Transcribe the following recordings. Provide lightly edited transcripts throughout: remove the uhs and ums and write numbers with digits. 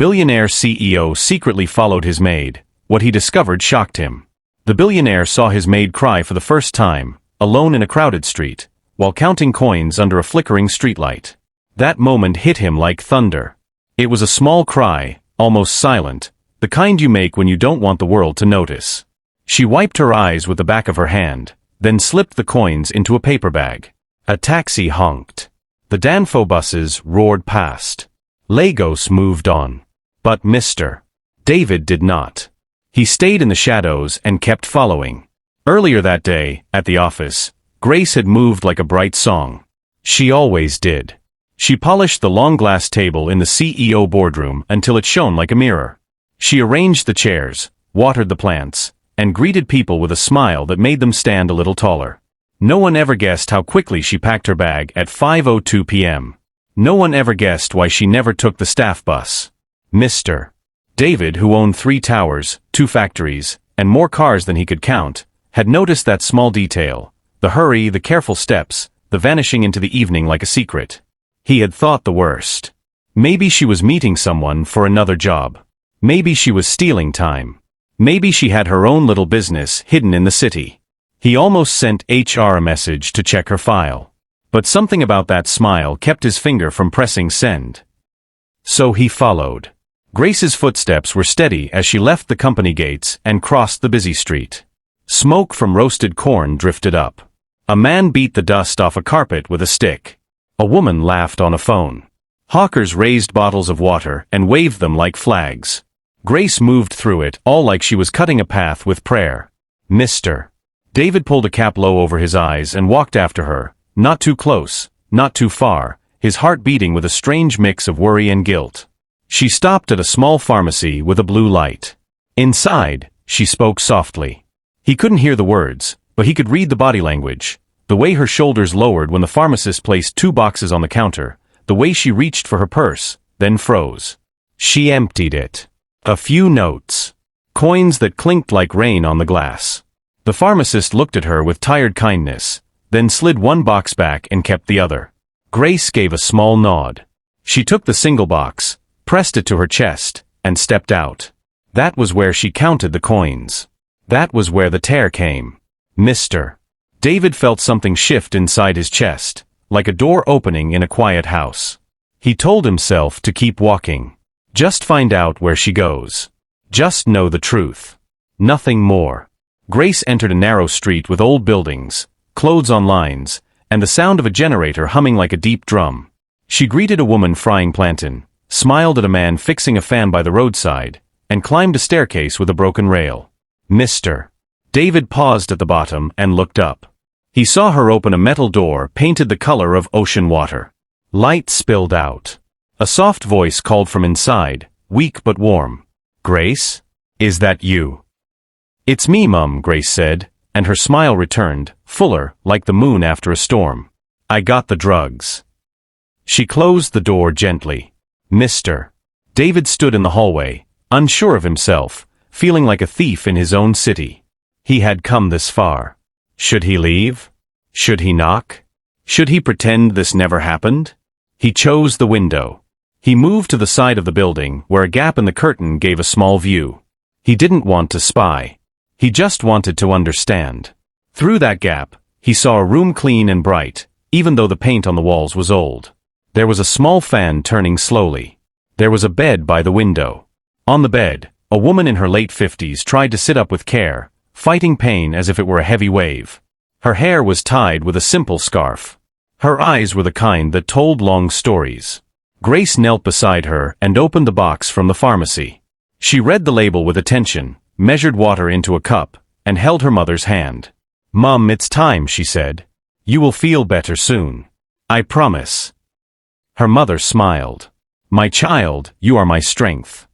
Billionaire CEO secretly followed his maid. What he discovered shocked him. The billionaire saw his maid cry for the first time, alone in a crowded street, while counting coins under a flickering streetlight. That moment hit him like thunder. It was a small cry, almost silent, the kind you make when you don't want the world to notice. She wiped her eyes with the back of her hand, then slipped the coins into a paper bag. A taxi honked. The Danfo buses roared past. Lagos moved on. But Mr. David did not. He stayed in the shadows and kept following. Earlier that day, at the office, Grace had moved like a bright song. She always did. She polished the long glass table in the CEO boardroom until it shone like a mirror. She arranged the chairs, watered the plants, and greeted people with a smile that made them stand a little taller. No one ever guessed how quickly she packed her bag at 5:02 p.m. No one ever guessed why she never took the staff bus. Mr. David, who owned 3 towers, 2 factories, and more cars than he could count, had noticed that small detail, the hurry, the careful steps, the vanishing into the evening like a secret. He had thought the worst. Maybe she was meeting someone for another job. Maybe she was stealing time. Maybe she had her own little business hidden in the city. He almost sent HR a message to check her file. But something about that smile kept his finger from pressing send. So he followed. Grace's footsteps were steady as she left the company gates and crossed the busy street. Smoke from roasted corn drifted up. A man beat the dust off a carpet with a stick. A woman laughed on a phone. Hawkers raised bottles of water and waved them like flags. Grace moved through it, all like she was cutting a path with prayer. Mr. David pulled a cap low over his eyes and walked after her, not too close, not too far, his heart beating with a strange mix of worry and guilt. She stopped at a small pharmacy with a blue light. Inside, she spoke softly. He couldn't hear the words, but he could read the body language, the way her shoulders lowered when the pharmacist placed 2 boxes on the counter, the way she reached for her purse, then froze. She emptied it. A few notes. Coins that clinked like rain on the glass. The pharmacist looked at her with tired kindness, then slid 1 box back and kept the other. Grace gave a small nod. She took the single box, pressed it to her chest, and stepped out. That was where she counted the coins. That was where the tear came. Mr. David felt something shift inside his chest, like a door opening in a quiet house. He told himself to keep walking. Just find out where she goes. Just know the truth. Nothing more. Grace entered a narrow street with old buildings, clothes on lines, and the sound of a generator humming like a deep drum. She greeted a woman frying plantain, smiled at a man fixing a fan by the roadside, and climbed a staircase with a broken rail. Mr. David paused at the bottom and looked up. He saw her open a metal door painted the color of ocean water. Light spilled out. A soft voice called from inside, weak but warm. Grace? Is that you? It's me, Mum, Grace said, and her smile returned, fuller, like the moon after a storm. I got the drugs. She closed the door gently. Mr. David stood in the hallway, unsure of himself, feeling like a thief in his own city. He had come this far. Should he leave? Should he knock? Should he pretend this never happened? He chose the window. He moved to the side of the building where a gap in the curtain gave a small view. He didn't want to spy. He just wanted to understand. Through that gap, he saw a room clean and bright, even though the paint on the walls was old. There was a small fan turning slowly. There was a bed by the window. On the bed, a woman in her late 50s tried to sit up with care, fighting pain as if it were a heavy wave. Her hair was tied with a simple scarf. Her eyes were the kind that told long stories. Grace knelt beside her and opened the box from the pharmacy. She read the label with attention, measured water into a cup, and held her mother's hand. Mum, it's time, she said. You will feel better soon. I promise. Her mother smiled. My child, you are my strength.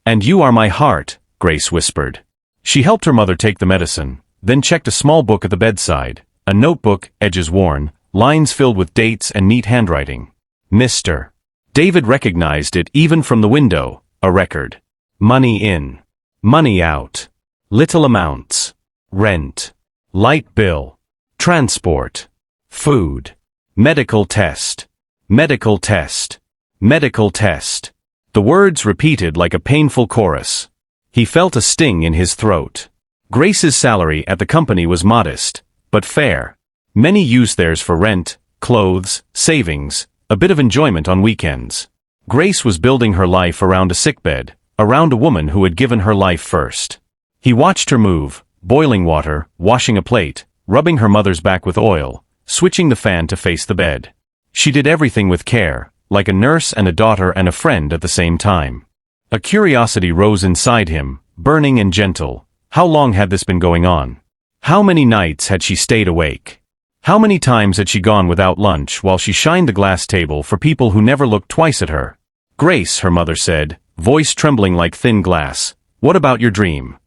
And you are my heart, Grace whispered. She helped her mother take the medicine, then checked a small book at the bedside, a notebook, edges worn, lines filled with dates and neat handwriting. Mr. David recognized it even from the window, a record. Money in. Money out. Little amounts. Rent. Light bill. Transport. Food. Medical test. Medical test. Medical test. The words repeated like a painful chorus. He felt a sting in his throat. Grace's salary at the company was modest, but fair. Many used theirs for rent, clothes, savings, a bit of enjoyment on weekends. Grace was building her life around a sickbed, around a woman who had given her life first. He watched her move, boiling water, washing a plate, rubbing her mother's back with oil, switching the fan to face the bed. She did everything with care, like a nurse and a daughter and a friend at the same time. A curiosity rose inside him, burning and gentle. How long had this been going on? How many nights had she stayed awake? How many times had she gone without lunch while she shined the glass table for people who never looked twice at her? Grace, her mother said, voice trembling like thin glass, what about your dream?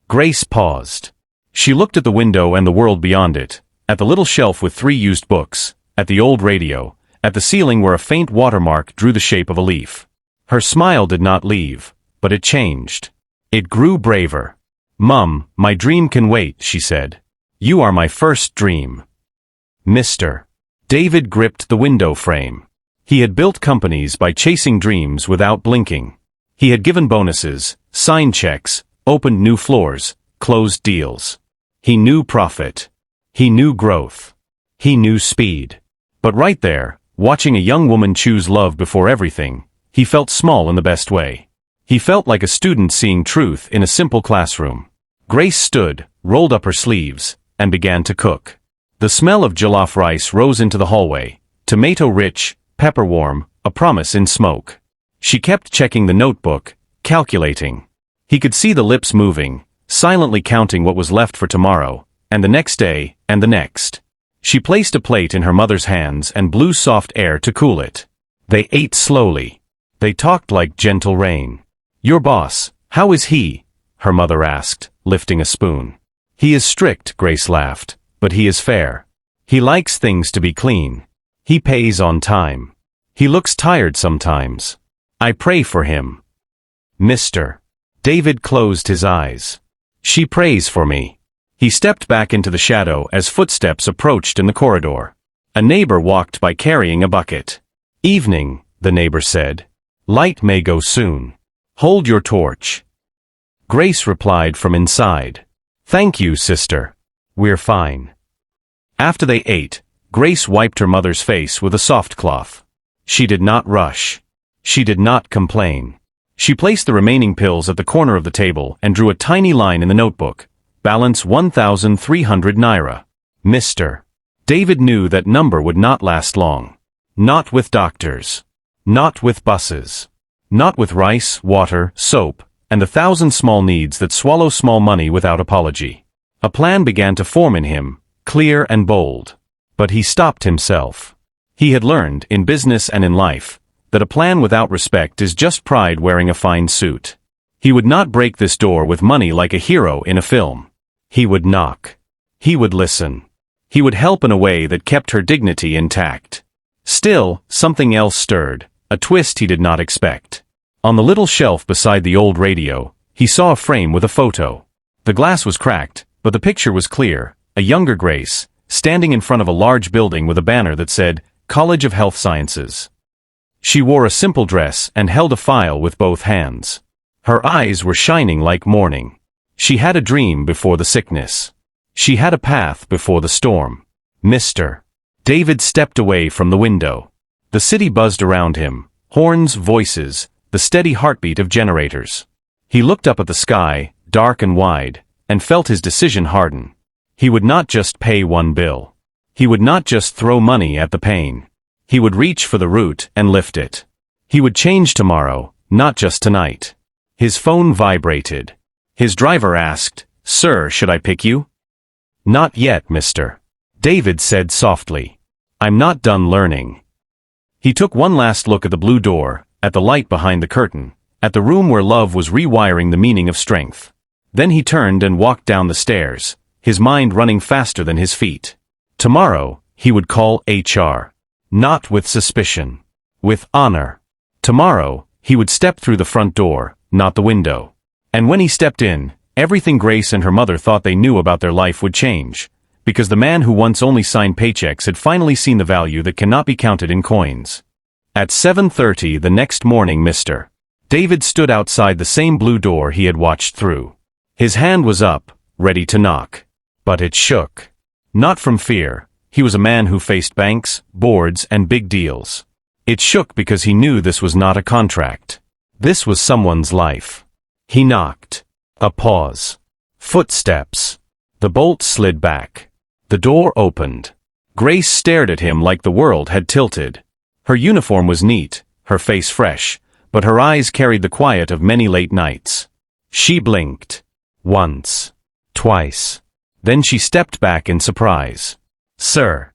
Grace paused. She looked at the window and the world beyond it, at the little shelf with 3 used books, at the old radio, at the ceiling where a faint watermark drew the shape of a leaf. Her smile did not leave, but it changed. It grew braver. Mum, my dream can wait, she said. You are my first dream. Mr. David gripped the window frame. He had built companies by chasing dreams without blinking. He had given bonuses, signed checks, opened new floors, closed deals. He knew profit. He knew growth. He knew speed. But right there, watching a young woman choose love before everything, he felt small in the best way. He felt like a student seeing truth in a simple classroom. Grace stood, rolled up her sleeves, and began to cook. The smell of jollof rice rose into the hallway, tomato-rich, pepper-warm, a promise in smoke. She kept checking the notebook, calculating. He could see the lips moving, silently counting what was left for tomorrow, and the next day, and the next. She placed a plate in her mother's hands and blew soft air to cool it. They ate slowly. They talked like gentle rain. Your boss, how is he? Her mother asked, lifting a spoon. He is strict, Grace laughed, but he is fair. He likes things to be clean. He pays on time. He looks tired sometimes. I pray for him. Mr. David closed his eyes. She prays for me. He stepped back into the shadow as footsteps approached in the corridor. A neighbor walked by carrying a bucket. Evening, the neighbor said. Light may go soon. Hold your torch. Grace replied from inside. Thank you, sister. We're fine. After they ate, Grace wiped her mother's face with a soft cloth. She did not rush. She did not complain. She placed the remaining pills at the corner of the table and drew a tiny line in the notebook. Balance 1,300 naira. Mr. David knew that number would not last long. Not with doctors. Not with buses. Not with rice, water, soap, and the 1,000 small needs that swallow small money without apology. A plan began to form in him, clear and bold. But he stopped himself. He had learned, in business and in life, that a plan without respect is just pride wearing a fine suit. He would not break this door with money like a hero in a film. He would knock. He would listen. He would help in a way that kept her dignity intact. Still, something else stirred, a twist he did not expect. On the little shelf beside the old radio, he saw a frame with a photo. The glass was cracked, but the picture was clear, a younger Grace, standing in front of a large building with a banner that said, College of Health Sciences. She wore a simple dress and held a file with both hands. Her eyes were shining like morning. She had a dream before the sickness. She had a path before the storm. Mr. David stepped away from the window. The city buzzed around him, horns, voices, the steady heartbeat of generators. He looked up at the sky, dark and wide, and felt his decision harden. He would not just pay one bill. He would not just throw money at the pain. He would reach for the root and lift it. He would change tomorrow, not just tonight. His phone vibrated. His driver asked, Sir, should I pick you? Not yet, mister. David said softly. I'm not done learning. He took one last look at the blue door, at the light behind the curtain, at the room where love was rewiring the meaning of strength. Then he turned and walked down the stairs, his mind running faster than his feet. Tomorrow, he would call HR. Not with suspicion. With honor. Tomorrow, he would step through the front door, not the window. And when he stepped in, everything Grace and her mother thought they knew about their life would change, because the man who once only signed paychecks had finally seen the value that cannot be counted in coins. At 7:30 the next morning, Mr. David stood outside the same blue door he had watched through. His hand was up, ready to knock. But it shook. Not from fear. He was a man who faced banks, boards, and big deals. It shook because he knew this was not a contract. This was someone's life. He knocked. A pause. Footsteps. The bolt slid back. The door opened. Grace stared at him like the world had tilted. Her uniform was neat, her face fresh, but her eyes carried the quiet of many late nights. She blinked. Once. Twice. Then she stepped back in surprise. "Sir."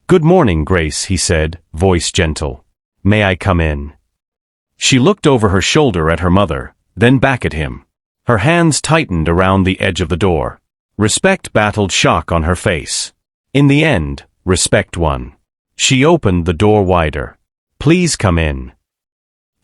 "Good morning, Grace," he said, voice gentle. "May I come in?" She looked over her shoulder at her mother, then back at him. Her hands tightened around the edge of the door. Respect battled shock on her face. In the end, respect won. She opened the door wider. "Please come in."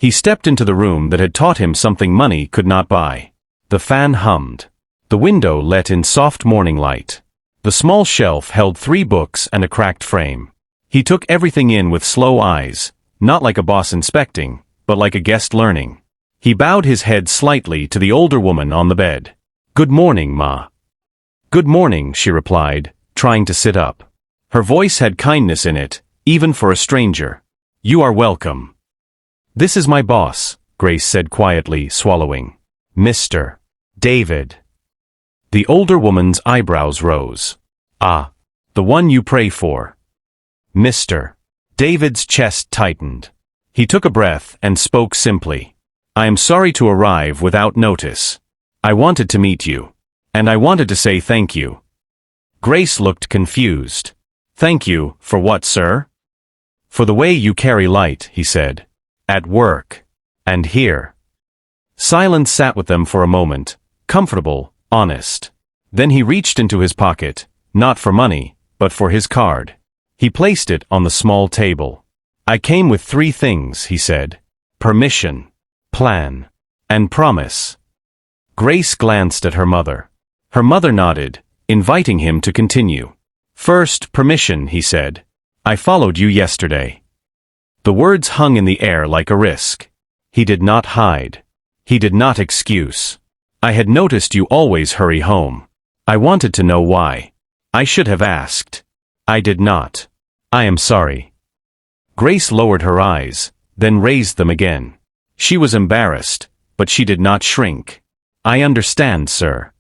He stepped into the room that had taught him something money could not buy. The fan hummed. The window let in soft morning light. The small shelf held 3 books and a cracked frame. He took everything in with slow eyes, not like a boss inspecting, but like a guest learning. He bowed his head slightly to the older woman on the bed. "Good morning, Ma." "Good morning," she replied, trying to sit up. Her voice had kindness in it, even for a stranger. "You are welcome." "This is my boss," Grace said quietly, swallowing. "Mr. David." The older woman's eyebrows rose. "Ah, the one you pray for." "Mr. David's chest tightened. He took a breath and spoke simply. "I am sorry to arrive without notice. I wanted to meet you. And I wanted to say thank you." Grace looked confused. "Thank you, for what, sir?" "For the way you carry light," he said. "At work. And here." Silence sat with them for a moment, comfortable, honest. Then he reached into his pocket, not for money, but for his card. He placed it on the small table. "I came with 3 things," he said. "Permission, plan, and promise." Grace glanced at her mother. Her mother nodded, inviting him to continue. "First, permission," he said. "I followed you yesterday." The words hung in the air like a risk. He did not hide. He did not excuse. "I had noticed you always hurry home. I wanted to know why. I should have asked. I did not. I am sorry." Grace lowered her eyes, then raised them again. She was embarrassed, but she did not shrink. "I understand, sir."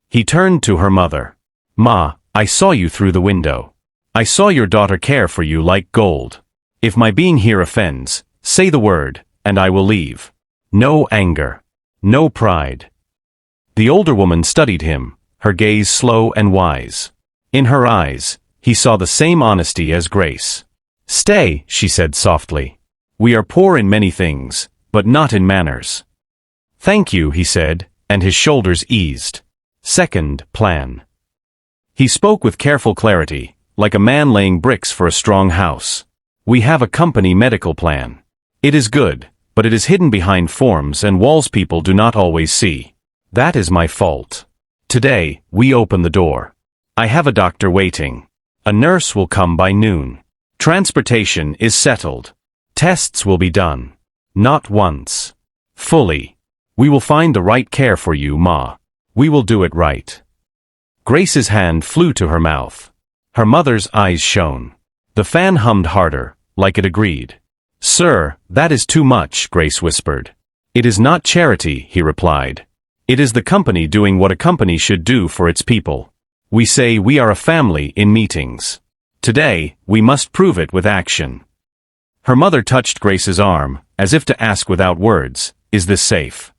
He turned to her mother. "Ma, I saw you through the window. I saw your daughter care for you like gold. If my being here offends, say the word, and I will leave. No anger. No pride." The older woman studied him, her gaze slow and wise. In her eyes, he saw the same honesty as Grace. "Stay," she said softly. "We are poor in many things, but not in manners." "Thank you," he said, and his shoulders eased. Second, plan. He spoke with careful clarity, like a man laying bricks for a strong house. "We have a company medical plan. It is good, but it is hidden behind forms and walls people do not always see. That is my fault. Today, we open the door. I have a doctor waiting. A nurse will come by noon. Transportation is settled. Tests will be done. Not once. Fully. We will find the right care for you, Ma. We will do it right." Grace's hand flew to her mouth. Her mother's eyes shone. The fan hummed harder, like it agreed. "Sir, that is too much," Grace whispered. "It is not charity," he replied. "It is the company doing what a company should do for its people. We say we are a family in meetings. Today, we must prove it with action." Her mother touched Grace's arm, as if to ask without words, "Is this safe?"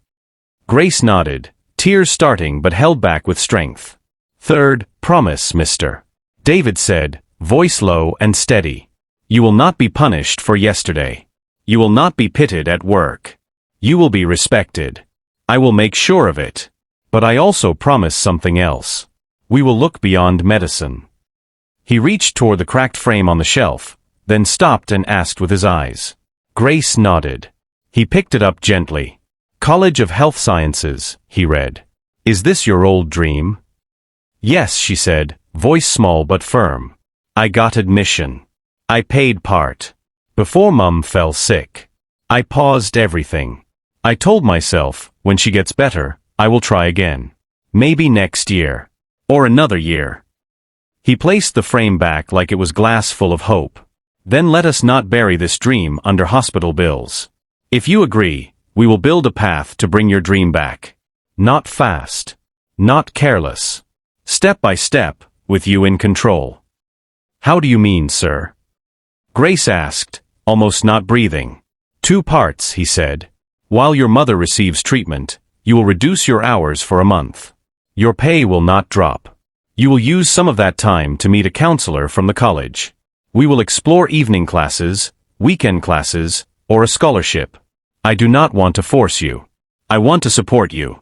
Grace nodded, tears starting but held back with strength. "Third, promise, Mr. David said, voice low and steady. You will not be punished for yesterday. You will not be pitted at work. You will be respected. I will make sure of it. But I also promise something else. We will look beyond medicine." He reached toward the cracked frame on the shelf, then stopped and asked with his eyes. Grace nodded. He picked it up gently. "College of Health Sciences," he read. "Is this your old dream?" "Yes," she said, voice small but firm. "I got admission. I paid part. Before Mum fell sick. I paused everything. I told myself, when she gets better, I will try again. Maybe next year. Or another year. He placed the frame back like it was glass full of hope. Then let us not bury this dream under hospital bills. If you agree, we will build a path to bring your dream back. Not fast. Not careless. Step by step, with you in control. How do you mean, sir? Grace asked, almost not breathing. 2 parts, he said. While your mother receives treatment, you will reduce your hours for a month. Your pay will not drop. You will use some of that time to meet a counselor from the college. We will explore evening classes, weekend classes, or a scholarship. I do not want to force you. I want to support you.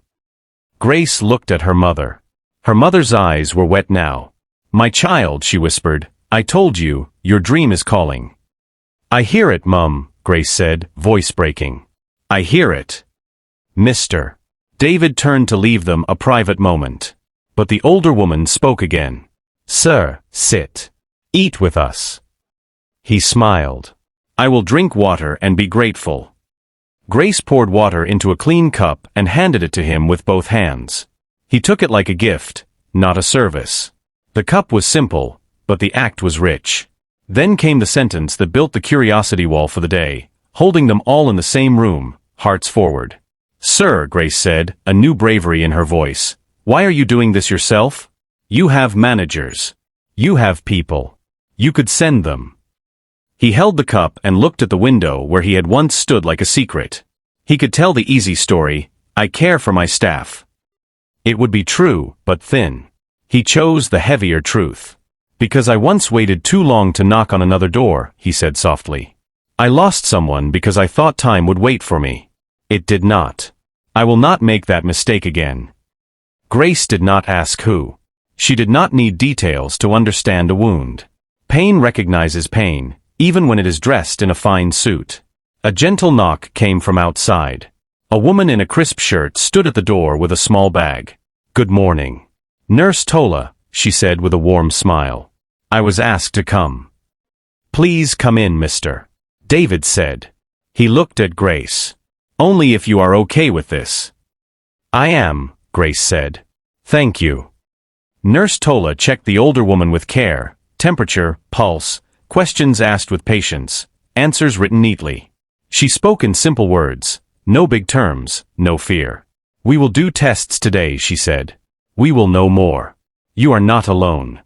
Grace looked at her mother. Her mother's eyes were wet now. My child, she whispered, I told you, your dream is calling. I hear it, Mum, Grace said, voice breaking. I hear it. Mr. David turned to leave them a private moment. But the older woman spoke again. Sir, sit. Eat with us. He smiled. I will drink water and be grateful. Grace poured water into a clean cup and handed it to him with both hands. He took it like a gift, not a service. The cup was simple, but the act was rich. Then came the sentence that built the curiosity wall for the day, holding them all in the same room, hearts forward. Sir, Grace said, a new bravery in her voice, why are you doing this yourself? You have managers. You have people. You could send them. He held the cup and looked at the window where he had once stood like a secret. He could tell the easy story, I care for my staff. It would be true, but thin. He chose the heavier truth. Because I once waited too long to knock on another door, he said softly. I lost someone because I thought time would wait for me. It did not. I will not make that mistake again. Grace did not ask who. She did not need details to understand a wound. Pain recognizes pain, even when it is dressed in a fine suit. A gentle knock came from outside. A woman in a crisp shirt stood at the door with a small bag. Good morning. Nurse Tola, she said with a warm smile. I was asked to come. Please come in, Mr. David said. He looked at Grace. Only if you are okay with this. I am, Grace said. Thank you. Nurse Tola checked the older woman with care, temperature, pulse, questions asked with patience, answers written neatly. She spoke in simple words, no big terms, no fear. We will do tests today, she said. We will know more. You are not alone.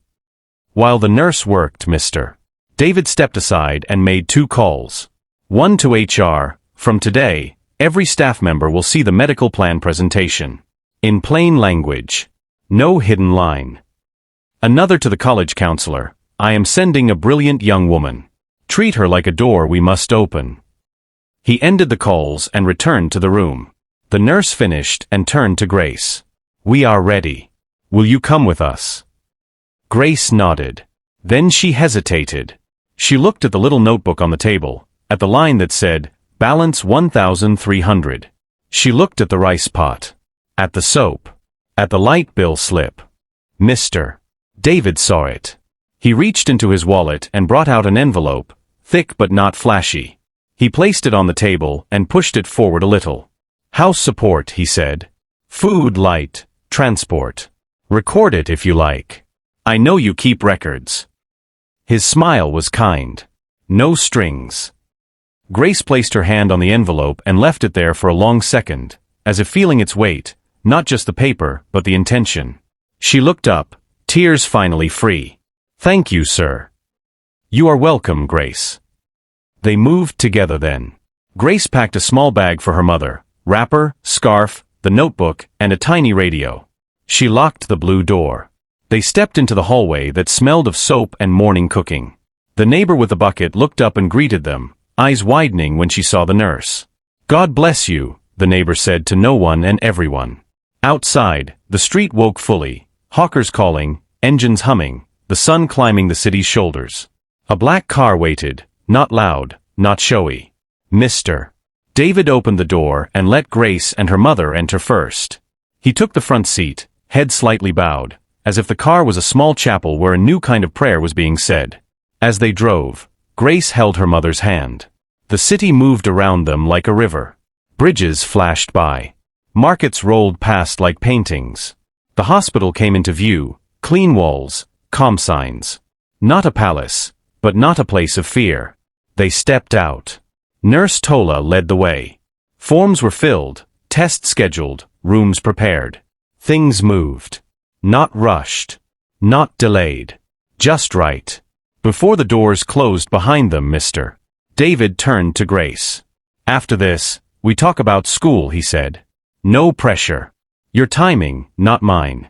While the nurse worked, Mr. David stepped aside and made 2 calls. One to HR, from today, every staff member will see the medical plan presentation. In plain language. No hidden line. Another to the college counselor, I am sending a brilliant young woman. Treat her like a door we must open. He ended the calls and returned to the room. The nurse finished and turned to Grace. We are ready. Will you come with us? Grace nodded. Then she hesitated. She looked at the little notebook on the table, at the line that said, Balance 1,300. She looked at the rice pot. At the soap. At the light bill slip. Mr. David saw it. He reached into his wallet and brought out an envelope, thick but not flashy. He placed it on the table and pushed it forward a little. House support, he said. Food, light, transport. Record it if you like. I know you keep records. His smile was kind. No strings. Grace placed her hand on the envelope and left it there for a long second, as if feeling its weight, not just the paper, but the intention. She looked up, tears finally free. Thank you, sir. You are welcome, Grace. They moved together then. Grace packed a small bag for her mother, wrapper, scarf, the notebook, and a tiny radio. She locked the blue door. They stepped into the hallway that smelled of soap and morning cooking. The neighbor with the bucket looked up and greeted them, eyes widening when she saw the nurse. God bless you, the neighbor said to no one and everyone. Outside, the street woke fully, hawkers calling, engines humming, the sun climbing the city's shoulders. A black car waited, not loud, not showy. Mr. David opened the door and let Grace and her mother enter first. He took the front seat, head slightly bowed, as if the car was a small chapel where a new kind of prayer was being said. As they drove, Grace held her mother's hand. The city moved around them like a river. Bridges flashed by. Markets rolled past like paintings. The hospital came into view, clean walls, calm signs. Not a palace, but not a place of fear. They stepped out. Nurse Tola led the way. Forms were filled, tests scheduled, rooms prepared. Things moved. Not rushed. Not delayed. Just right. Before the doors closed behind them, Mr. David turned to Grace. After this, we talk about school, he said. No pressure. Your timing, not mine.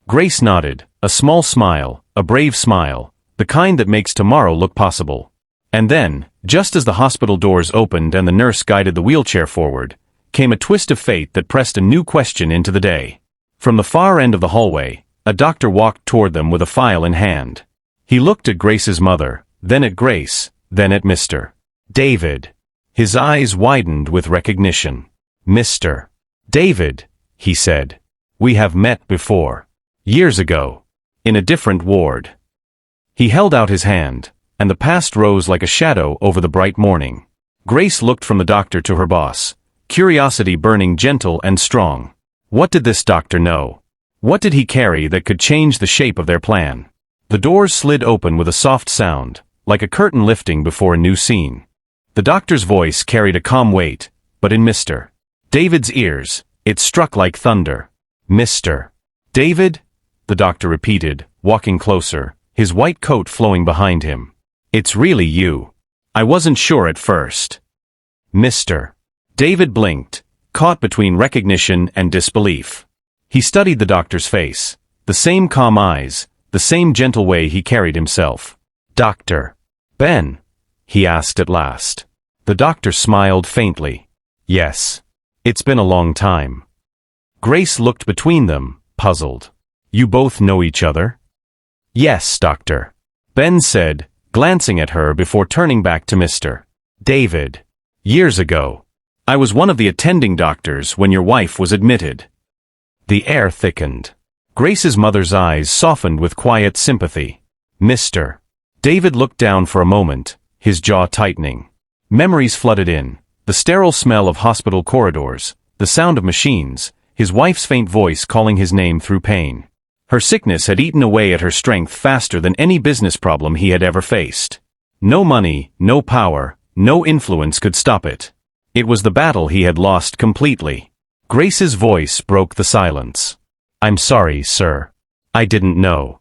Grace nodded, a small smile, a brave smile, the kind that makes tomorrow look possible. And then, just as the hospital doors opened and the nurse guided the wheelchair forward, came a twist of fate that pressed a new question into the day. From the far end of the hallway, a doctor walked toward them with a file in hand. He looked at Grace's mother, then at Grace, then at Mr. David. His eyes widened with recognition. Mr. David, he said. We have met before. Years ago. In a different ward. He held out his hand, and the past rose like a shadow over the bright morning. Grace looked from the doctor to her boss, curiosity burning gentle and strong. What did this doctor know? What did he carry that could change the shape of their plan? The doors slid open with a soft sound, like a curtain lifting before a new scene. The doctor's voice carried a calm weight, but in Mr. David's ears, it struck like thunder. Mr. David? The doctor repeated, walking closer, his white coat flowing behind him. It's really you. I wasn't sure at first. Mr. David blinked, caught between recognition and disbelief. He studied the doctor's face, the same calm eyes, the same gentle way he carried himself. Dr. Ben? He asked at last. The doctor smiled faintly. Yes. It's been a long time. Grace looked between them, puzzled. You both know each other? Yes, doctor. Ben said, glancing at her before turning back to Mr. David. Years ago. I was one of the attending doctors when your wife was admitted. The air thickened. Grace's mother's eyes softened with quiet sympathy. Mr. David looked down for a moment, his jaw tightening. Memories flooded in, the sterile smell of hospital corridors, the sound of machines, his wife's faint voice calling his name through pain. Her sickness had eaten away at her strength faster than any business problem he had ever faced. No money, no power, no influence could stop it. It was the battle he had lost completely. Grace's voice broke the silence. I'm sorry, sir. I didn't know.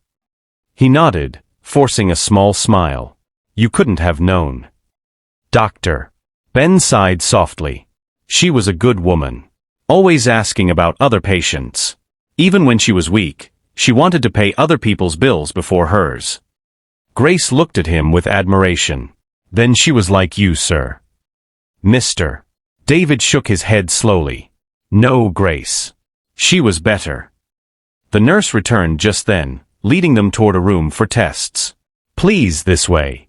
He nodded, forcing a small smile. You couldn't have known. Doctor. Ben sighed softly. She was a good woman. Always asking about other patients. Even when she was weak, she wanted to pay other people's bills before hers. Grace looked at him with admiration. Then she was like you, sir. Mr. David shook his head slowly. No, Grace. She was better. The nurse returned just then, leading them toward a room for tests. Please, this way.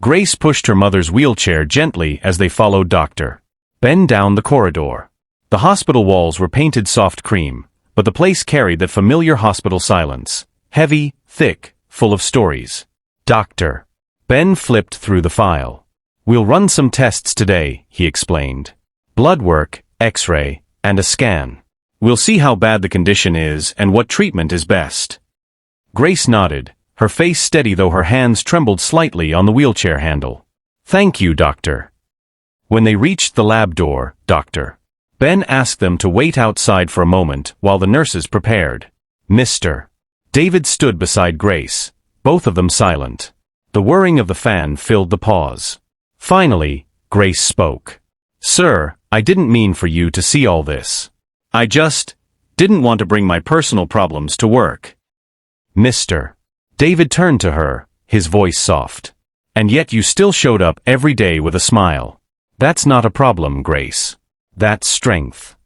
Grace pushed her mother's wheelchair gently as they followed Dr. Ben down the corridor. The hospital walls were painted soft cream, but the place carried that familiar hospital silence. Heavy, thick, full of stories. Dr. Ben flipped through the file. We'll run some tests today, he explained. Blood work, X-ray, and a scan. We'll see how bad the condition is and what treatment is best. Grace nodded, her face steady though her hands trembled slightly on the wheelchair handle. Thank you, doctor. When they reached the lab door, Dr. Ben asked them to wait outside for a moment while the nurses prepared. Mr. David stood beside Grace, both of them silent. The whirring of the fan filled the pause. Finally, Grace spoke. Sir, I didn't mean for you to see all this. I just didn't want to bring my personal problems to work. Mr. David turned to her, his voice soft. And yet you still showed up every day with a smile. That's not a problem, Grace. That's strength.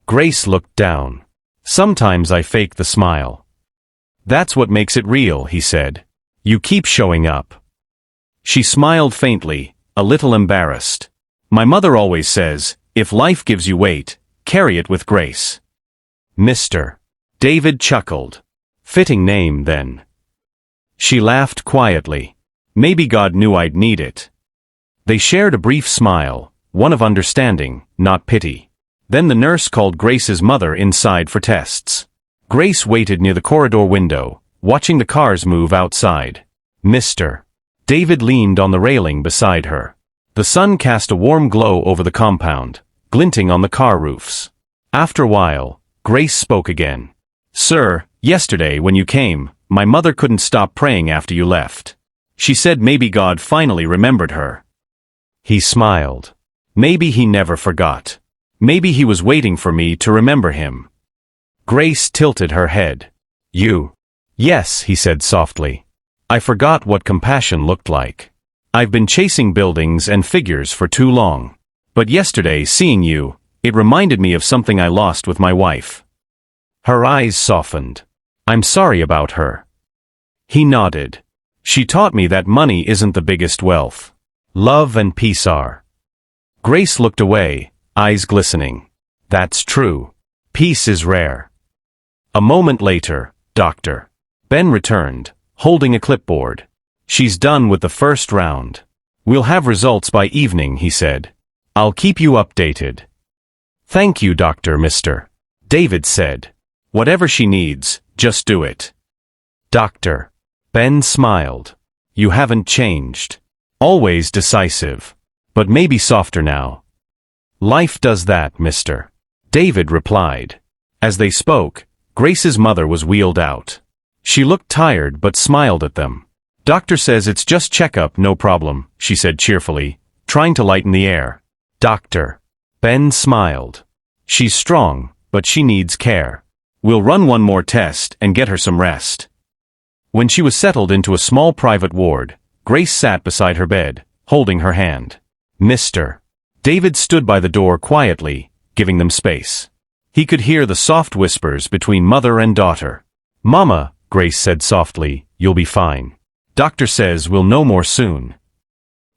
Grace looked down. Sometimes I fake the smile. That's what makes it real, he said. You keep showing up. She smiled faintly, a little embarrassed. My mother always says, if life gives you weight, carry it with grace. Mr. David chuckled. Fitting name, then. She laughed quietly. Maybe God knew I'd need it. They shared a brief smile, one of understanding, not pity. Then the nurse called Grace's mother inside for tests. Grace waited near the corridor window, watching the cars move outside. Mr. David leaned on the railing beside her. The sun cast a warm glow over the compound, glinting on the car roofs. After a while, Grace spoke again. Sir, yesterday when you came, my mother couldn't stop praying after you left. She said maybe God finally remembered her. He smiled. Maybe he never forgot. Maybe he was waiting for me to remember him. Grace tilted her head. You? Yes, he said softly. I forgot what compassion looked like. I've been chasing buildings and figures for too long. But yesterday, seeing you, it reminded me of something I lost with my wife. Her eyes softened. I'm sorry about her. He nodded. She taught me that money isn't the biggest wealth. Love and peace are. Grace looked away, eyes glistening. That's true. Peace is rare. A moment later, Dr. Ben returned, holding a clipboard. She's done with the first round. We'll have results by evening, he said. I'll keep you updated. Thank you, Dr. Mr. David said. Whatever she needs, just do it. Dr. Ben smiled. You haven't changed. Always decisive. But maybe softer now. Life does that, Mr. David replied. As they spoke, Grace's mother was wheeled out. She looked tired but smiled at them. Doctor says it's just checkup, no problem, she said cheerfully, trying to lighten the air. Dr. Ben smiled. She's strong, but she needs care. We'll run one more test and get her some rest. When she was settled into a small private ward, Grace sat beside her bed, holding her hand. Mr. David stood by the door quietly, giving them space. He could hear the soft whispers between mother and daughter. Mama, Grace said softly, you'll be fine. Doctor says we'll know more soon.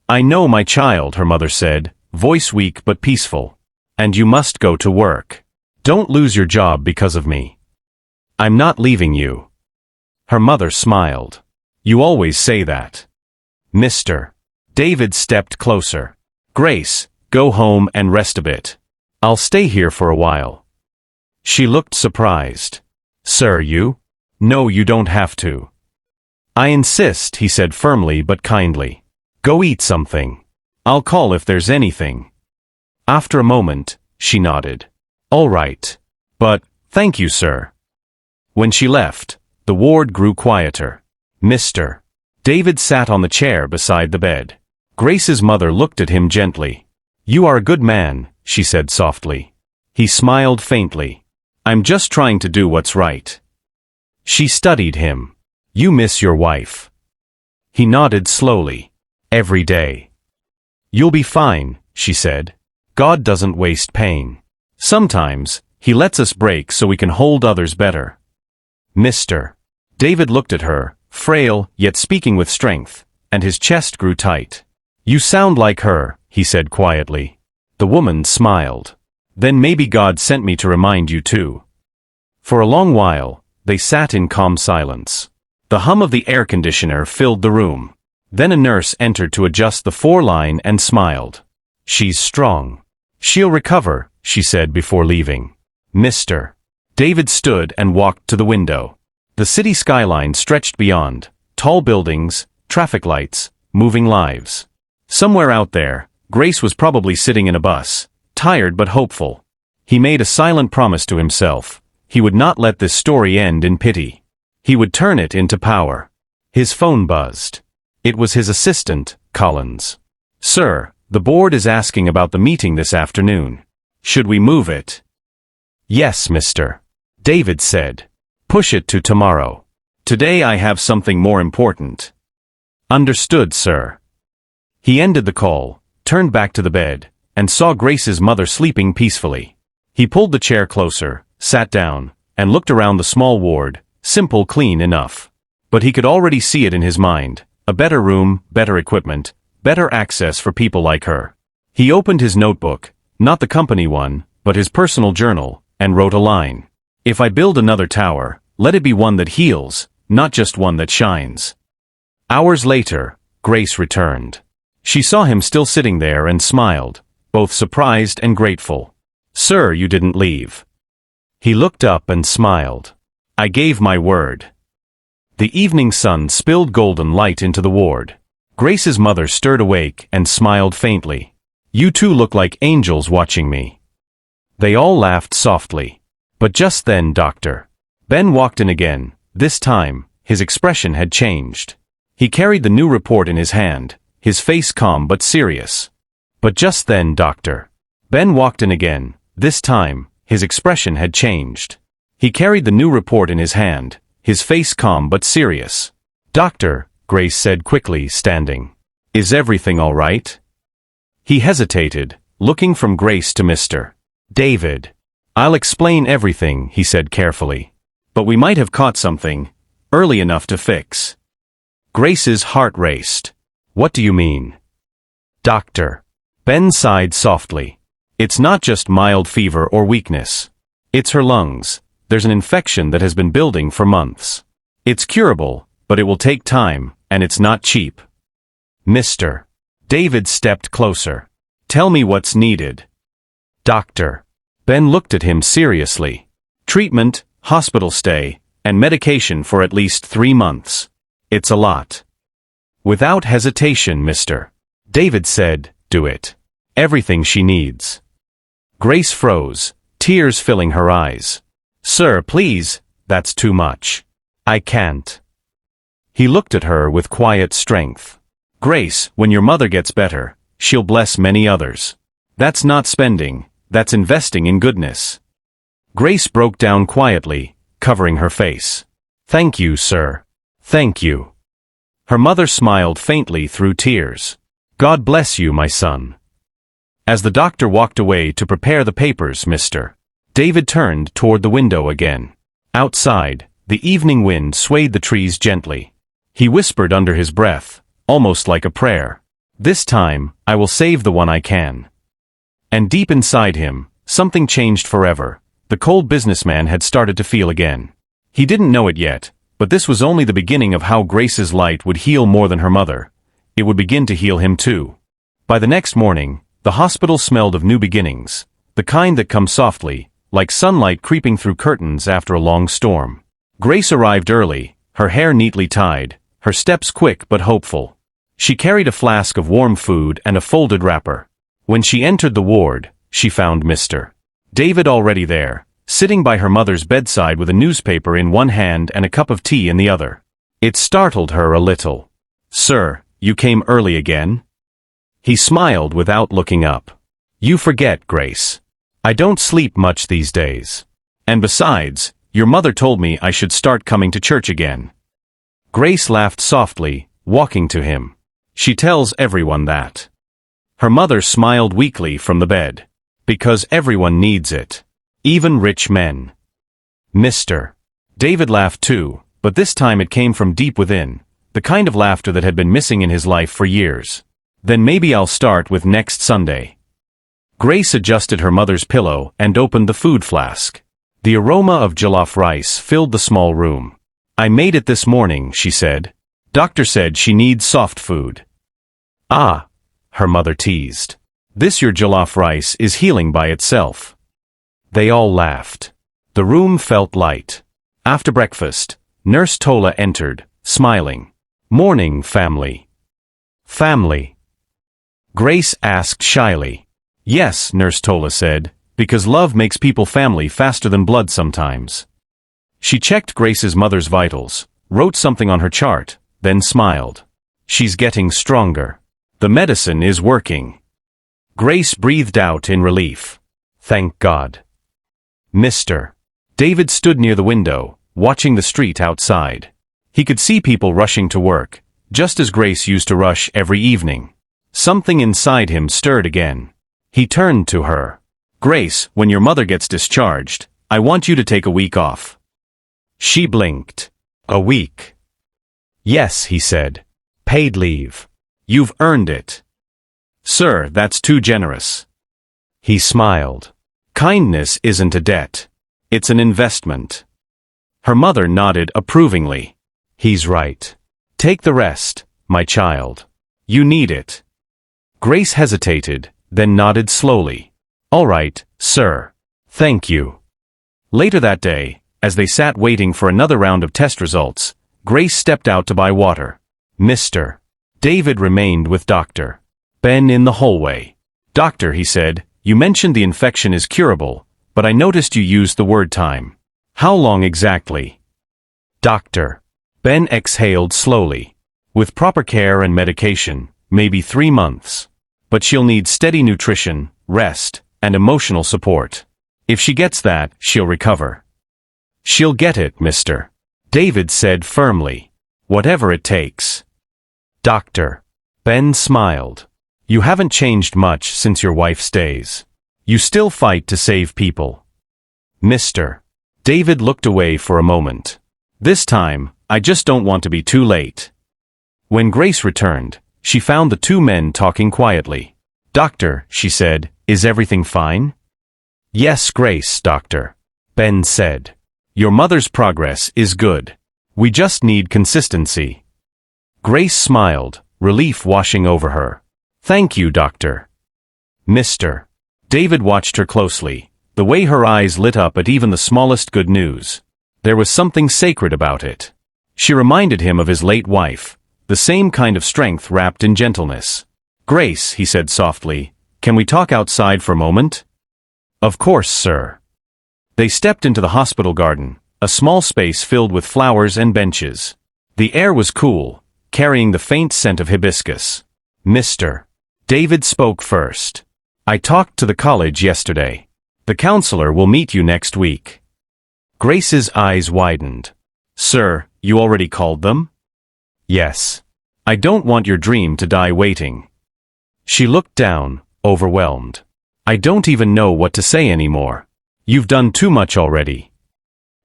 I know, my child, her mother said, voice weak but peaceful. And you must go to work. Don't lose your job because of me. I'm not leaving you. Her mother smiled. You always say that. Mr. David stepped closer. Grace, go home and rest a bit. I'll stay here for a while. She looked surprised. Sir, you? No, you don't have to. I insist, he said firmly but kindly. Go eat something. I'll call if there's anything. After a moment, she nodded. All right. But, thank you, sir. When she left, the ward grew quieter. Mr. David sat on the chair beside the bed. Grace's mother looked at him gently. You are a good man, she said softly. He smiled faintly. I'm just trying to do what's right. She studied him. You miss your wife. He nodded slowly. Every day. You'll be fine, she said. God doesn't waste pain. Sometimes, he lets us break so we can hold others better. Mr. David looked at her, frail yet speaking with strength, and his chest grew tight. You sound like her, he said quietly. The woman smiled. Then maybe God sent me to remind you too. For a long while, they sat in calm silence. The hum of the air conditioner filled the room. Then a nurse entered to adjust the four-line and smiled. She's strong. She'll recover, she said before leaving. Mr. David stood and walked to the window. The city skyline stretched beyond, tall buildings, traffic lights, moving lives. Somewhere out there, Grace was probably sitting in a bus, tired but hopeful. He made a silent promise to himself. He would not let this story end in pity. He would turn it into power. His phone buzzed. It was his assistant, Collins. Sir, the board is asking about the meeting this afternoon. Should we move it? Yes, Mr. David said. Push it to tomorrow. Today I have something more important. Understood, sir. He ended the call, turned back to the bed, and saw Grace's mother sleeping peacefully. He pulled the chair closer, sat down, and looked around the small ward, simple, clean enough. But he could already see it in his mind, a better room, better equipment, better access for people like her. He opened his notebook, not the company one, but his personal journal, and wrote a line. If I build another tower, let it be one that heals, not just one that shines. Hours later, Grace returned. She saw him still sitting there and smiled, both surprised and grateful. "Sir, you didn't leave." He looked up and smiled. "I gave my word." The evening sun spilled golden light into the ward. Grace's mother stirred awake and smiled faintly. "You two look like angels watching me." They all laughed softly. But just then Dr. Ben walked in again. This time, his expression had changed. He carried the new report in his hand, his face calm but serious. But just then Dr. Ben walked in again. This time, his expression had changed. He carried the new report in his hand, his face calm but serious. "Doctor," Grace said quickly, standing. "Is everything all right?" He hesitated, looking from Grace to Mr. David. "I'll explain everything," he said carefully. "But we might have caught something early enough to fix." Grace's heart raced. "What do you mean?" Dr. Ben sighed softly. "It's not just mild fever or weakness. It's her lungs. There's an infection that has been building for months. It's curable, but it will take time, and it's not cheap." Mr. David stepped closer. "Tell me what's needed." Dr. Ben looked at him seriously. "Treatment, hospital stay, and medication for at least 3 months. It's a lot." Without hesitation, Mr. David said, "Do it. Everything she needs." Grace froze, tears filling her eyes. "Sir, please, that's too much. I can't." He looked at her with quiet strength. "Grace, when your mother gets better, she'll bless many others. That's not spending, that's investing in goodness." Grace broke down quietly, covering her face. "Thank you, sir. Thank you." Her mother smiled faintly through tears. "God bless you, my son." As the doctor walked away to prepare the papers, Mr. David turned toward the window again. Outside, the evening wind swayed the trees gently. He whispered under his breath, almost like a prayer, "This time, I will save the one I can." And deep inside him, something changed forever. The cold businessman had started to feel again. He didn't know it yet, but this was only the beginning of how Grace's light would heal more than her mother. It would begin to heal him too. By the next morning, the hospital smelled of new beginnings, the kind that come softly, like sunlight creeping through curtains after a long storm. Grace arrived early, her hair neatly tied, her steps quick but hopeful. She carried a flask of warm food and a folded wrapper. When she entered the ward, she found Mr. David already there, sitting by her mother's bedside with a newspaper in one hand and a cup of tea in the other. It startled her a little. "Sir, you came early again?" He smiled without looking up. "You forget, Grace. I don't sleep much these days. And besides, your mother told me I should start coming to church again." Grace laughed softly, walking to him. "She tells everyone that." Her mother smiled weakly from the bed. "Because everyone needs it. Even rich men." Mr. David laughed too, but this time it came from deep within, the kind of laughter that had been missing in his life for years. "Then maybe I'll start with next Sunday." Grace adjusted her mother's pillow and opened the food flask. The aroma of jollof rice filled the small room. "I made it this morning," she said. "Doctor said she needs soft food." "Ah," her mother teased. "This your jollof rice is healing by itself." They all laughed. The room felt light. After breakfast, Nurse Tola entered, smiling. "Morning, family." "Family?" Grace asked shyly. "Yes," Nurse Tola said, "because love makes people family faster than blood sometimes." She checked Grace's mother's vitals, wrote something on her chart, then smiled. "She's getting stronger. The medicine is working." Grace breathed out in relief. "Thank God." Mr. David stood near the window, watching the street outside. He could see people rushing to work, just as Grace used to rush every evening. Something inside him stirred again. He turned to her. "Grace, when your mother gets discharged, I want you to take a week off." She blinked. "A week?" "Yes," he said. "Paid leave. You've earned it." "Sir, that's too generous." He smiled. "Kindness isn't a debt. It's an investment." Her mother nodded approvingly. "He's right. Take the rest, my child. You need it." Grace hesitated, then nodded slowly. "All right, sir. Thank you." Later that day, as they sat waiting for another round of test results, Grace stepped out to buy water. Mr. David remained with Dr. Ben in the hallway. "Doctor," he said, "you mentioned the infection is curable, but I noticed you used the word time. How long exactly?" Dr. Ben exhaled slowly. "With proper care and medication, maybe 3 months. But she'll need steady nutrition, rest, and emotional support. If she gets that, she'll recover." "She'll get it, Mr. David said firmly. "Whatever it takes." Dr. Ben smiled. "You haven't changed much since your wife's days. You still fight to save people." Mr. David looked away for a moment. "This time, I just don't want to be too late." When Grace returned, she found the two men talking quietly. "Doctor," she said, "is everything fine?" "Yes, Grace, Dr. Ben said. "Your mother's progress is good. We just need consistency." Grace smiled, relief washing over her. "Thank you, Doctor." Mr. David watched her closely, the way her eyes lit up at even the smallest good news. There was something sacred about it. She reminded him of his late wife, the same kind of strength wrapped in gentleness. "Grace," he said softly, "can we talk outside for a moment?" "Of course, sir." They stepped into the hospital garden, a small space filled with flowers and benches. The air was cool, carrying the faint scent of hibiscus. Mr. David spoke first. "I talked to the college yesterday. The counselor will meet you next week." Grace's eyes widened. "Sir, you already called them?" "Yes. I don't want your dream to die waiting." She looked down, overwhelmed. "I don't even know what to say anymore. You've done too much already."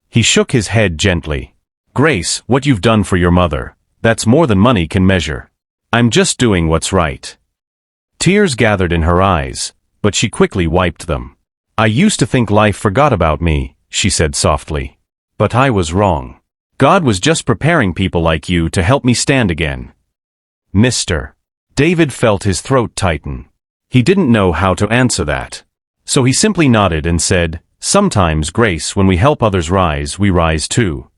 He shook his head gently. "Grace, what you've done for your mother, that's more than money can measure. I'm just doing what's right." Tears gathered in her eyes, but she quickly wiped them. "I used to think life forgot about me," she said softly. "But I was wrong. God was just preparing people like you to help me stand again." Mr. David felt his throat tighten. He didn't know how to answer that. So he simply nodded and said, "Sometimes, Grace, when we help others rise, we rise too."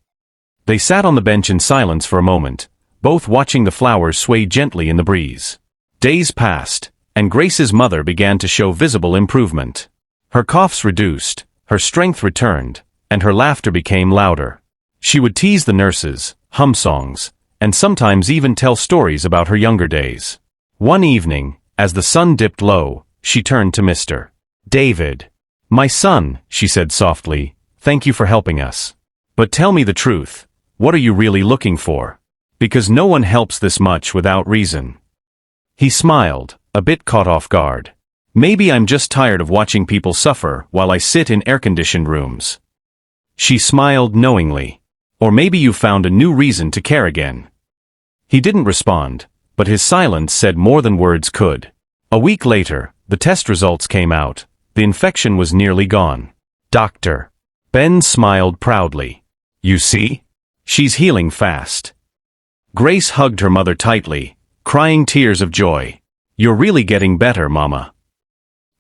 They sat on the bench in silence for a moment, both watching the flowers sway gently in the breeze. Days passed, and Grace's mother began to show visible improvement. Her coughs reduced, her strength returned, and her laughter became louder. She would tease the nurses, hum songs, and sometimes even tell stories about her younger days. One evening, as the sun dipped low, she turned to Mr. David. "My son," she said softly, "thank you for helping us. But tell me the truth, what are you really looking for? Because no one helps this much without reason." He smiled, a bit caught off guard. "Maybe I'm just tired of watching people suffer while I sit in air-conditioned rooms." She smiled knowingly. "Or maybe you found a new reason to care again." He didn't respond, but his silence said more than words could. A week later, the test results came out. The infection was nearly gone. Dr. Ben smiled proudly. "You see? She's healing fast." Grace hugged her mother tightly, crying tears of joy. "You're really getting better, Mama."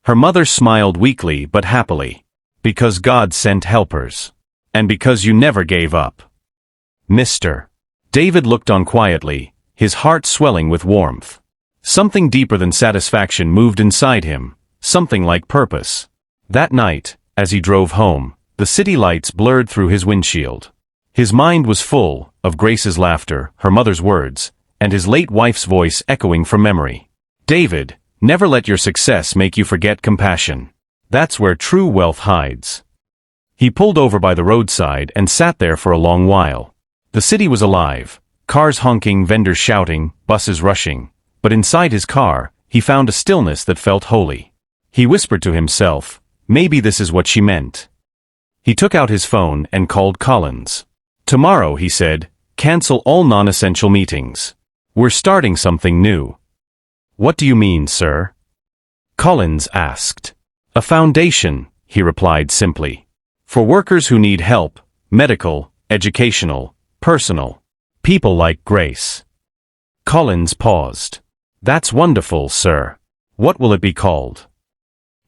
Her mother smiled weakly but happily. "Because God sent helpers. And because you never gave up." Mr. David looked on quietly, his heart swelling with warmth. Something deeper than satisfaction moved inside him, something like purpose. That night, as he drove home, the city lights blurred through his windshield. His mind was full of Grace's laughter, her mother's words, and his late wife's voice echoing from memory. "David, never let your success make you forget compassion. That's where true wealth hides." He pulled over by the roadside and sat there for a long while. The city was alive, cars honking, vendors shouting, buses rushing, but inside his car, he found a stillness that felt holy. He whispered to himself, "Maybe this is what she meant." He took out his phone and called Collins. "Tomorrow," he said, "cancel all non-essential meetings. We're starting something new." "What do you mean, sir?" Collins asked. "A foundation," he replied simply. "For workers who need help, medical, educational, personal. People like Grace." Collins paused. "That's wonderful, sir. What will it be called?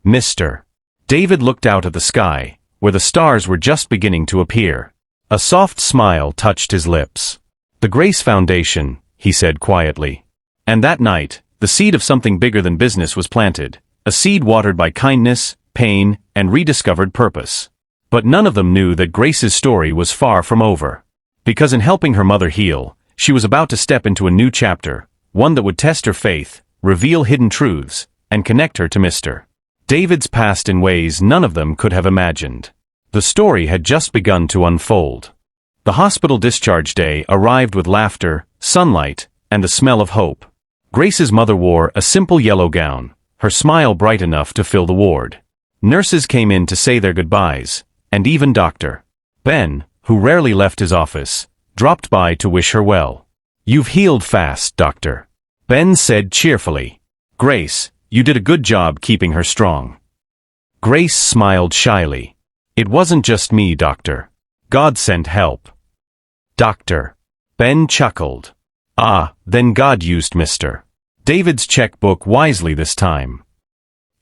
Mr. David looked out at the sky, where the stars were just beginning to appear. A soft smile touched his lips. The Grace Foundation, he said quietly. And that night, the seed of something bigger than business was planted, a seed watered by kindness, pain, and rediscovered purpose. But none of them knew that Grace's story was far from over. Because in helping her mother heal, she was about to step into a new chapter, one that would test her faith, reveal hidden truths, and connect her to Mr. David's past in ways none of them could have imagined. The story had just begun to unfold. The hospital discharge day arrived with laughter, sunlight, and the smell of hope. Grace's mother wore a simple yellow gown, her smile bright enough to fill the ward. Nurses came in to say their goodbyes, and even Dr. Ben, who rarely left his office, dropped by to wish her well. "You've healed fast, Doctor," Ben said cheerfully. "Grace, you did a good job keeping her strong." Grace smiled shyly. "It wasn't just me, Doctor. God sent help." "Doctor." Ben chuckled. "Ah, then God used Mr. David's checkbook wisely this time."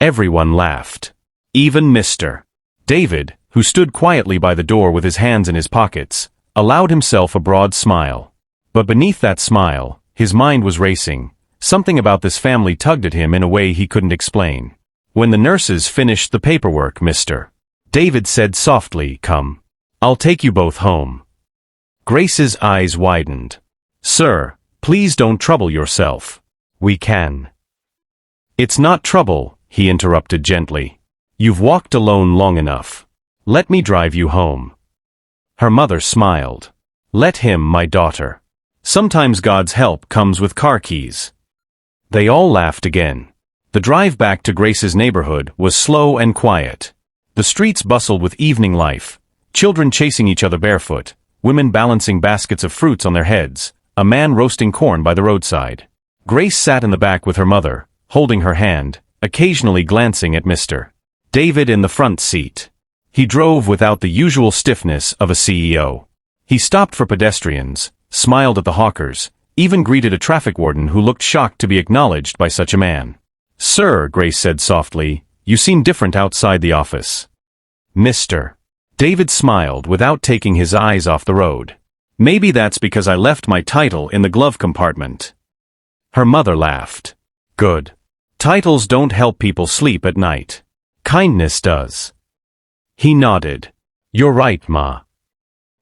Everyone laughed. Even Mr. David, who stood quietly by the door with his hands in his pockets, allowed himself a broad smile. But beneath that smile, his mind was racing. Something about this family tugged at him in a way he couldn't explain. When the nurses finished the paperwork, Mr. David said softly, "Come. I'll take you both home." Grace's eyes widened. "Sir, please don't trouble yourself. We can." "It's not trouble," he interrupted gently. "You've walked alone long enough. Let me drive you home." Her mother smiled. "Let him, my daughter. Sometimes God's help comes with car keys." They all laughed again. The drive back to Grace's neighborhood was slow and quiet. The streets bustled with evening life, children chasing each other barefoot, women balancing baskets of fruits on their heads, a man roasting corn by the roadside. Grace sat in the back with her mother, holding her hand, occasionally glancing at Mr. David in the front seat. He drove without the usual stiffness of a CEO. He stopped for pedestrians, smiled at the hawkers, even greeted a traffic warden who looked shocked to be acknowledged by such a man. "Sir," Grace said softly, "you seem different outside the office." Mr. David smiled without taking his eyes off the road. "Maybe that's because I left my title in the glove compartment." Her mother laughed. "Good. Titles don't help people sleep at night. Kindness does." He nodded. "You're right, Ma."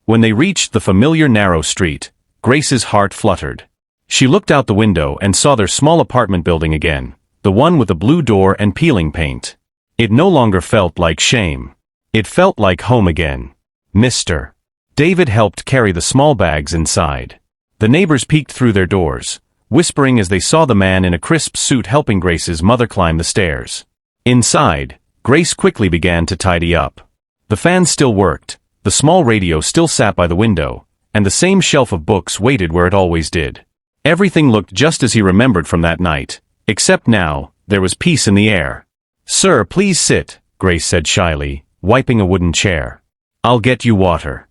When they reached the familiar narrow street, Grace's heart fluttered. She looked out the window and saw their small apartment building again, the one with the blue door and peeling paint. It no longer felt like shame. It felt like home again. Mr. David helped carry the small bags inside. The neighbors peeked through their doors, whispering as they saw the man in a crisp suit helping Grace's mother climb the stairs. Inside, Grace quickly began to tidy up. The fan still worked, the small radio still sat by the window, and the same shelf of books waited where it always did. Everything looked just as he remembered from that night, except now, there was peace in the air. "Sir, please sit," Grace said shyly, wiping a wooden chair. "I'll get you water."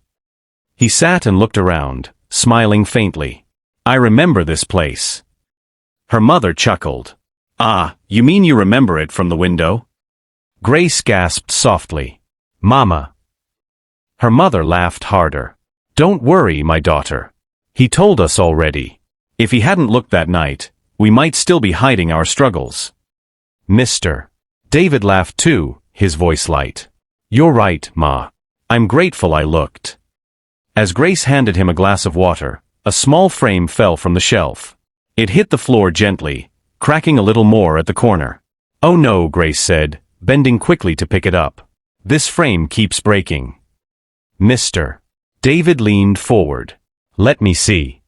He sat and looked around, smiling faintly. "I remember this place." Her mother chuckled. "Ah, you mean you remember it from the window?" Grace gasped softly. "Mama." Her mother laughed harder. "Don't worry, my daughter. He told us already. If he hadn't looked that night, we might still be hiding our struggles." Mr. David laughed too, his voice light. "You're right, Ma. I'm grateful I looked." As Grace handed him a glass of water, a small frame fell from the shelf. It hit the floor gently, cracking a little more at the corner. "Oh no," Grace said, bending quickly to pick it up. "This frame keeps breaking." Mr. David leaned forward. "Let me see."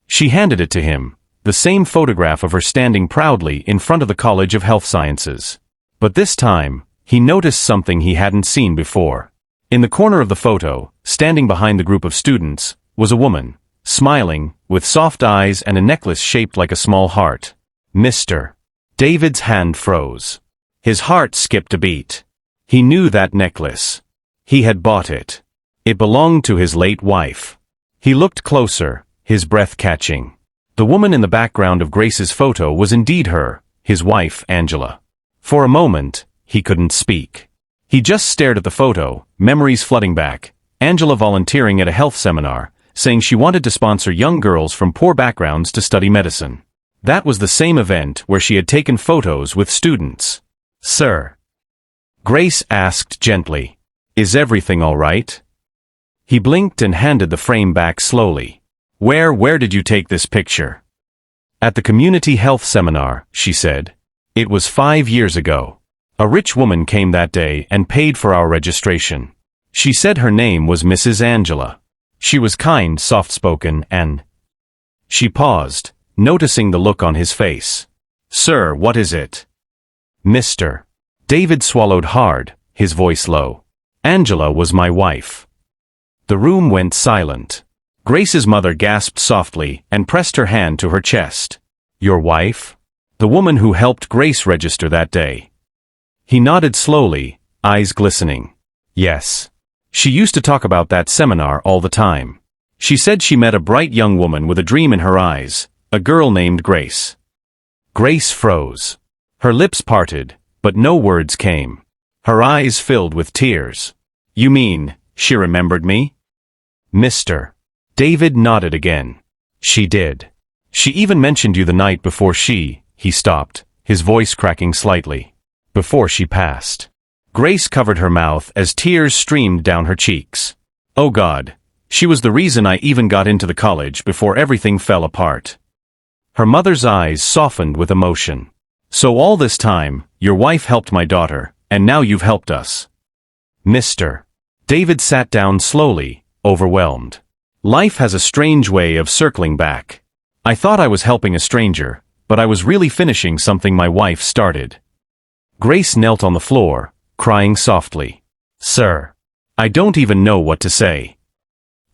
She handed it to him, the same photograph of her standing proudly in front of the College of Health Sciences. But this time, he noticed something he hadn't seen before. In the corner of the photo, standing behind the group of students, was a woman, smiling, with soft eyes and a necklace shaped like a small heart. Mr. David's hand froze. His heart skipped a beat. He knew that necklace. He had bought it. It belonged to his late wife. He looked closer, his breath catching. The woman in the background of Grace's photo was indeed her, his wife, Angela. For a moment, he couldn't speak. He just stared at the photo, memories flooding back. Angela volunteering at a health seminar, saying she wanted to sponsor young girls from poor backgrounds to study medicine. That was the same event where she had taken photos with students. "Sir?" Grace asked gently. "Is everything all right?" He blinked and handed the frame back slowly. Where did you take this picture?" "At the community health seminar," she said. "It was 5 years ago. A rich woman came that day and paid for our registration. She said her name was Mrs. Angela. She was kind, soft-spoken, and—" She paused, noticing the look on his face. "Sir, what is it?" "Mr." David swallowed hard, his voice low. "Angela was my wife." The room went silent. Grace's mother gasped softly and pressed her hand to her chest. "Your wife?" "The woman who helped Grace register that day." He nodded slowly, eyes glistening. "Yes. She used to talk about that seminar all the time. She said she met a bright young woman with a dream in her eyes, a girl named Grace." Grace froze. Her lips parted, but no words came. Her eyes filled with tears. "You mean, she remembered me?" "Mr." David nodded again. "She did. She even mentioned you the night before he stopped, his voice cracking slightly. "Before she passed." Grace covered her mouth as tears streamed down her cheeks. "Oh God, she was the reason I even got into the college before everything fell apart." Her mother's eyes softened with emotion. "So all this time, your wife helped my daughter, and now you've helped us." "Mr." David sat down slowly, overwhelmed. "Life has a strange way of circling back. I thought I was helping a stranger, but I was really finishing something my wife started." Grace knelt on the floor, crying softly. "Sir, I don't even know what to say."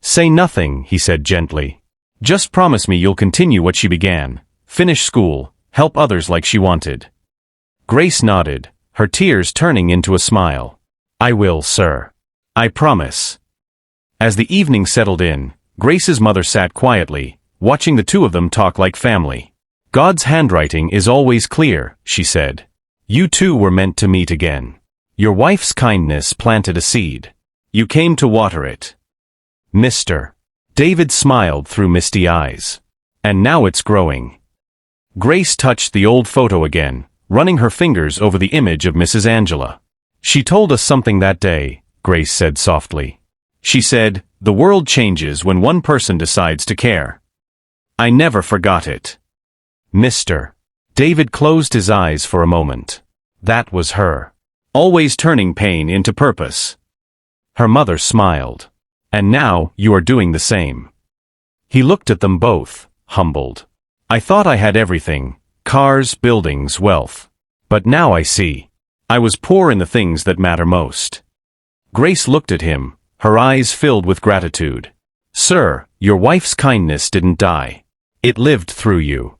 "Say nothing," he said gently. "Just promise me you'll continue what she began, finish school, help others like she wanted." Grace nodded, her tears turning into a smile. "I will, sir. I promise." As the evening settled in, Grace's mother sat quietly, watching the two of them talk like family. "God's handwriting is always clear," she said. "You two were meant to meet again. Your wife's kindness planted a seed. You came to water it." "Mr." David smiled through misty eyes. "And now it's growing." Grace touched the old photo again, running her fingers over the image of Mrs. Angela. "She told us something that day," Grace said softly. "She said, the world changes when one person decides to care." I never forgot it. "Mr." David closed his eyes for a moment. That was her. Always turning pain into purpose. Her mother smiled. "And now, you are doing the same." He looked at them both, humbled. "I thought I had everything, cars, buildings, wealth. But now I see. I was poor in the things that matter most." Grace looked at him, her eyes filled with gratitude. "Sir, your wife's kindness didn't die. It lived through you."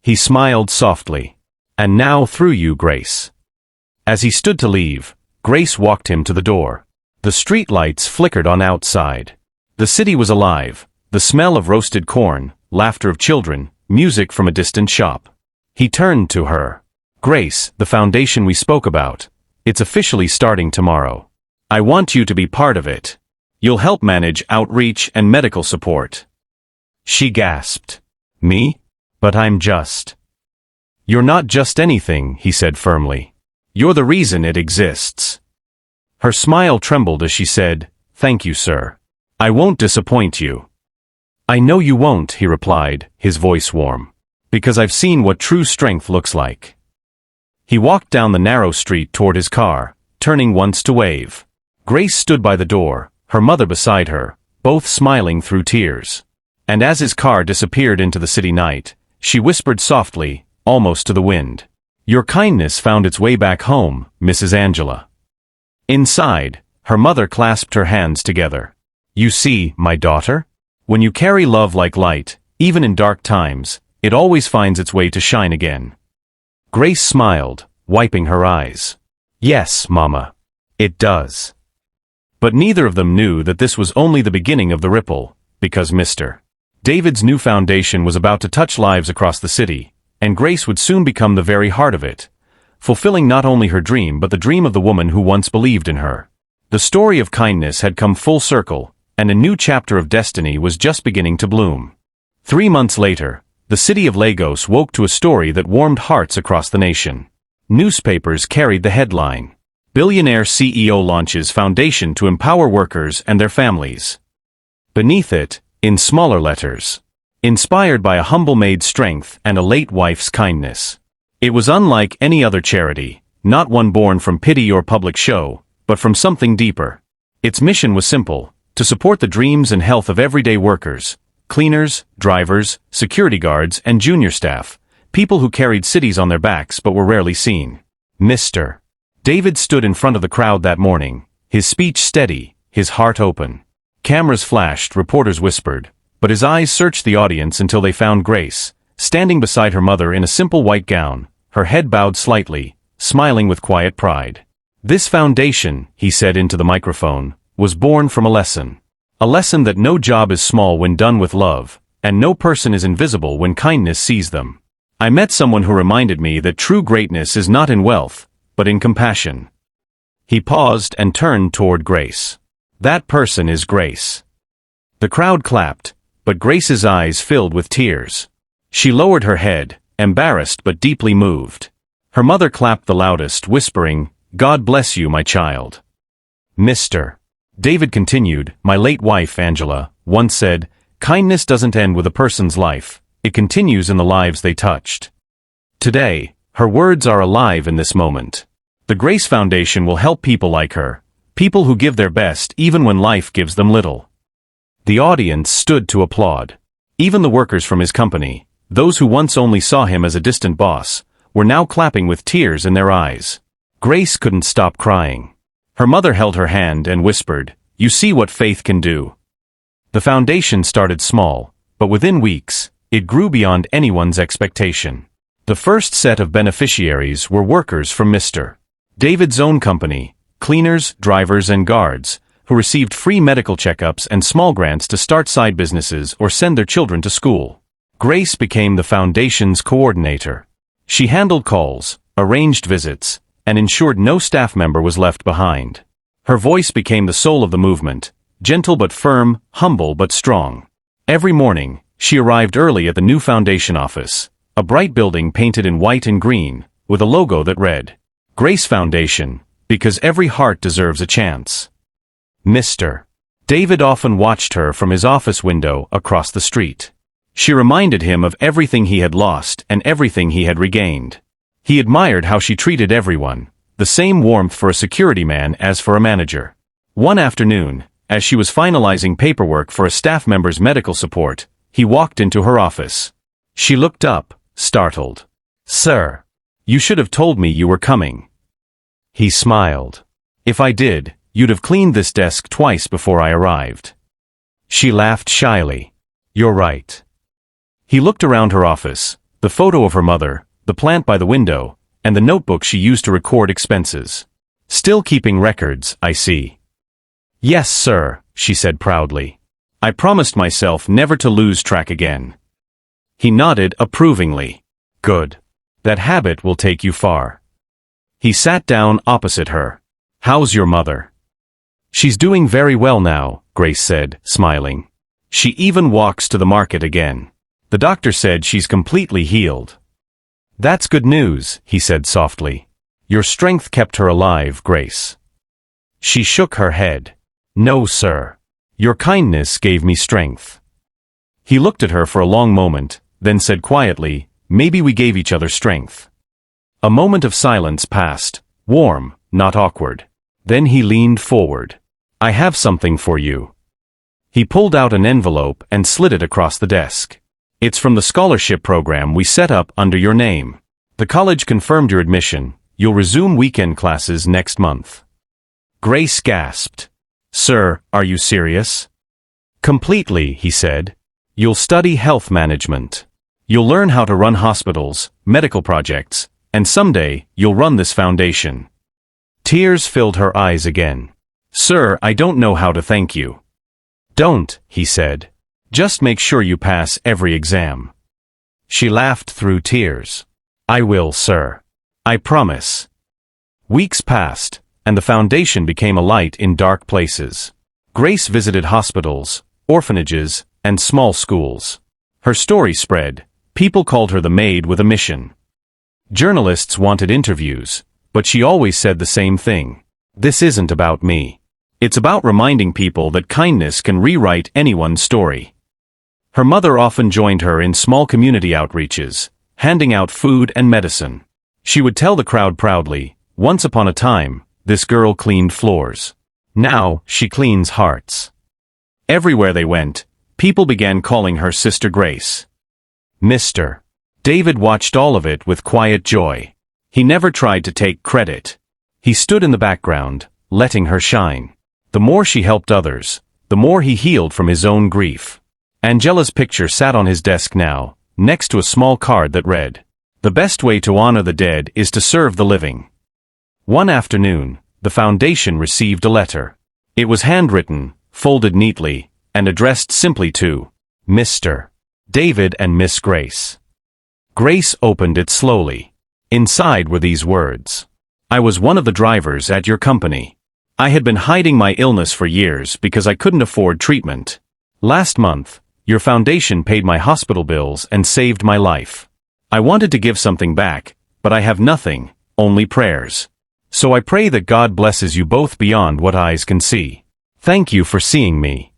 He smiled softly. "And now through you, Grace." As he stood to leave, Grace walked him to the door. The street lights flickered on outside. The city was alive, the smell of roasted corn, laughter of children, music from a distant shop. He turned to her. "Grace, the foundation we spoke about. It's officially starting tomorrow. I want you to be part of it. You'll help manage outreach and medical support." She gasped. "Me? But I'm just—" "You're not just anything," he said firmly. "You're the reason it exists." Her smile trembled as she said, "Thank you, sir. I won't disappoint you." "I know you won't," he replied, his voice warm. "Because I've seen what true strength looks like." He walked down the narrow street toward his car, turning once to wave. Grace stood by the door, her mother beside her, both smiling through tears. And as his car disappeared into the city night, she whispered softly, almost to the wind, "Your kindness found its way back home, Mrs. Angela." Inside, her mother clasped her hands together. "You see, my daughter? When you carry love like light, even in dark times, it always finds its way to shine again." Grace smiled, wiping her eyes. "Yes, Mama. It does." But neither of them knew that this was only the beginning of the ripple, because Mr. David's new foundation was about to touch lives across the city, and Grace would soon become the very heart of it, fulfilling not only her dream but the dream of the woman who once believed in her. The story of kindness had come full circle, and a new chapter of destiny was just beginning to bloom. 3 months later, the city of Lagos woke to a story that warmed hearts across the nation. Newspapers carried the headline, "Billionaire CEO launches foundation to empower workers and their families." Beneath it, in smaller letters, "Inspired by a humble maid's strength and a late wife's kindness." It was unlike any other charity, not one born from pity or public show, but from something deeper. Its mission was simple: to support the dreams and health of everyday workers, cleaners, drivers, security guards, and junior staff, people who carried cities on their backs but were rarely seen. Mr. David stood in front of the crowd that morning, his speech steady, his heart open. Cameras flashed, reporters whispered, but his eyes searched the audience until they found Grace, standing beside her mother in a simple white gown, her head bowed slightly, smiling with quiet pride. "This foundation," he said into the microphone, "was born from a lesson. A lesson that no job is small when done with love, and no person is invisible when kindness sees them. I met someone who reminded me that true greatness is not in wealth, but in compassion." He paused and turned toward Grace. "That person is Grace." The crowd clapped, but Grace's eyes filled with tears. She lowered her head, embarrassed but deeply moved. Her mother clapped the loudest, whispering, "God bless you, my child." Mr. David continued, "My late wife, Angela, once said, 'Kindness doesn't end with a person's life, it continues in the lives they touched.' Today, her words are alive in this moment. The Grace Foundation will help people like her, people who give their best even when life gives them little." The audience stood to applaud. Even the workers from his company, those who once only saw him as a distant boss, were now clapping with tears in their eyes. Grace couldn't stop crying. Her mother held her hand and whispered, "You see what faith can do." The foundation started small, but within weeks, it grew beyond anyone's expectation. The first set of beneficiaries were workers from Mr. David's own company, cleaners, drivers, and guards, who received free medical checkups and small grants to start side businesses or send their children to school. Grace became the foundation's coordinator. She handled calls, arranged visits, and ensured no staff member was left behind. Her voice became the soul of the movement, gentle but firm, humble but strong. Every morning, she arrived early at the new foundation office, a bright building painted in white and green, with a logo that read, "Grace Foundation, because every heart deserves a chance." Mr. David often watched her from his office window across the street. She reminded him of everything he had lost and everything he had regained. He admired how she treated everyone, the same warmth for a security man as for a manager. One afternoon, as she was finalizing paperwork for a staff member's medical support, he walked into her office. She looked up, startled. "Sir, you should have told me you were coming." He smiled. "If I did, you'd have cleaned this desk twice before I arrived." She laughed shyly. "You're right." He looked around her office, the photo of her mother, the plant by the window, and the notebook she used to record expenses. "Still keeping records, I see." "Yes, sir," she said proudly. "I promised myself never to lose track again." He nodded approvingly. "Good. That habit will take you far." He sat down opposite her. "How's your mother?" "She's doing very well now," Grace said, smiling. "She even walks to the market again. The doctor said she's completely healed." "That's good news," he said softly. "Your strength kept her alive, Grace." She shook her head. "No, sir. Your kindness gave me strength." He looked at her for a long moment, then said quietly, "Maybe we gave each other strength." A moment of silence passed, warm, not awkward. Then he leaned forward. "I have something for you." He pulled out an envelope and slid it across the desk. "It's from the scholarship program we set up under your name. The college confirmed your admission. You'll resume weekend classes next month." Grace gasped. "Sir, are you serious?" "Completely," he said. "You'll study health management. You'll learn how to run hospitals, medical projects, and someday, you'll run this foundation." Tears filled her eyes again. "Sir, I don't know how to thank you." "Don't," he said. "Just make sure you pass every exam." She laughed through tears. "I will, sir. I promise." Weeks passed, and the foundation became a light in dark places. Grace visited hospitals, orphanages, and small schools. Her story spread. People called her the Maid with a mission. Journalists wanted interviews, but she always said the same thing. "This isn't about me. It's about reminding people that kindness can rewrite anyone's story." Her mother often joined her in small community outreaches, handing out food and medicine. She would tell the crowd proudly, "Once upon a time, this girl cleaned floors. Now, she cleans hearts." Everywhere they went, people began calling her Sister Grace. Mr. David watched all of it with quiet joy. He never tried to take credit. He stood in the background, letting her shine. The more she helped others, the more he healed from his own grief. Angela's picture sat on his desk now, next to a small card that read, "The best way to honor the dead is to serve the living." One afternoon, the foundation received a letter. It was handwritten, folded neatly, and addressed simply to Mr. David and Miss Grace. Grace opened it slowly. Inside were these words: "I was one of the drivers at your company. I had been hiding my illness for years because I couldn't afford treatment. Last month, your foundation paid my hospital bills and saved my life. I wanted to give something back, but I have nothing, only prayers. So I pray that God blesses you both beyond what eyes can see. Thank you for seeing me."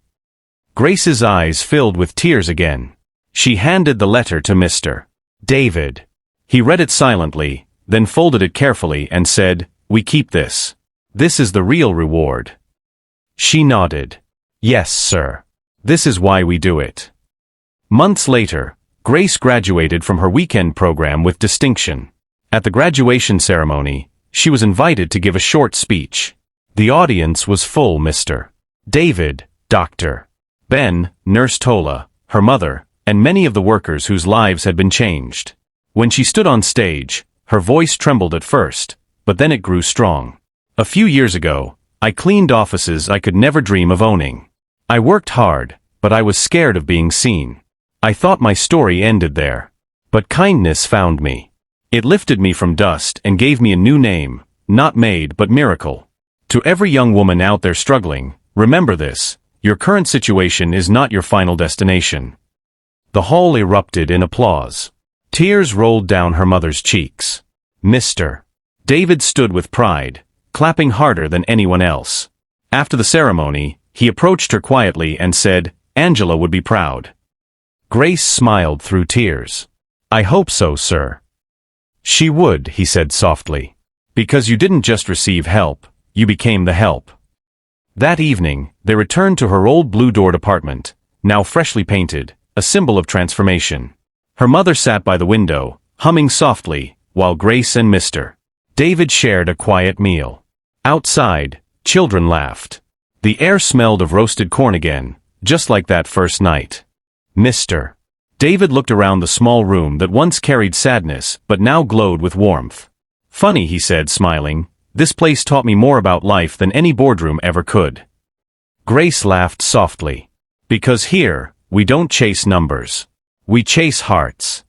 Grace's eyes filled with tears again. She handed the letter to Mr. David. He read it silently, then folded it carefully and said, "We keep this. This is the real reward." She nodded. "Yes, sir. This is why we do it." Months later, Grace graduated from her weekend program with distinction. At the graduation ceremony, she was invited to give a short speech. The audience was full. Mr. David, Dr. Ben, Nurse Tola, her mother, and many of the workers whose lives had been changed. When she stood on stage, her voice trembled at first, but then it grew strong. "A few years ago, I cleaned offices I could never dream of owning. I worked hard, but I was scared of being seen. I thought my story ended there. But kindness found me. It lifted me from dust and gave me a new name, not Maid but Miracle. To every young woman out there struggling, remember this: your current situation is not your final destination." The hall erupted in applause. Tears rolled down her mother's cheeks. Mr. David stood with pride, clapping harder than anyone else. After the ceremony, he approached her quietly and said, "Angela would be proud." Grace smiled through tears. "I hope so, sir." "She would," he said softly. "Because you didn't just receive help, you became the help." That evening, they returned to her old blue-doored apartment, now freshly painted, a symbol of transformation. Her mother sat by the window, humming softly, while Grace and Mr. David shared a quiet meal. Outside, children laughed. The air smelled of roasted corn again, just like that first night. Mr. David looked around the small room that once carried sadness but now glowed with warmth. "Funny," he said, smiling, "this place taught me more about life than any boardroom ever could." Grace laughed softly. "Because here, we don't chase numbers. We chase hearts."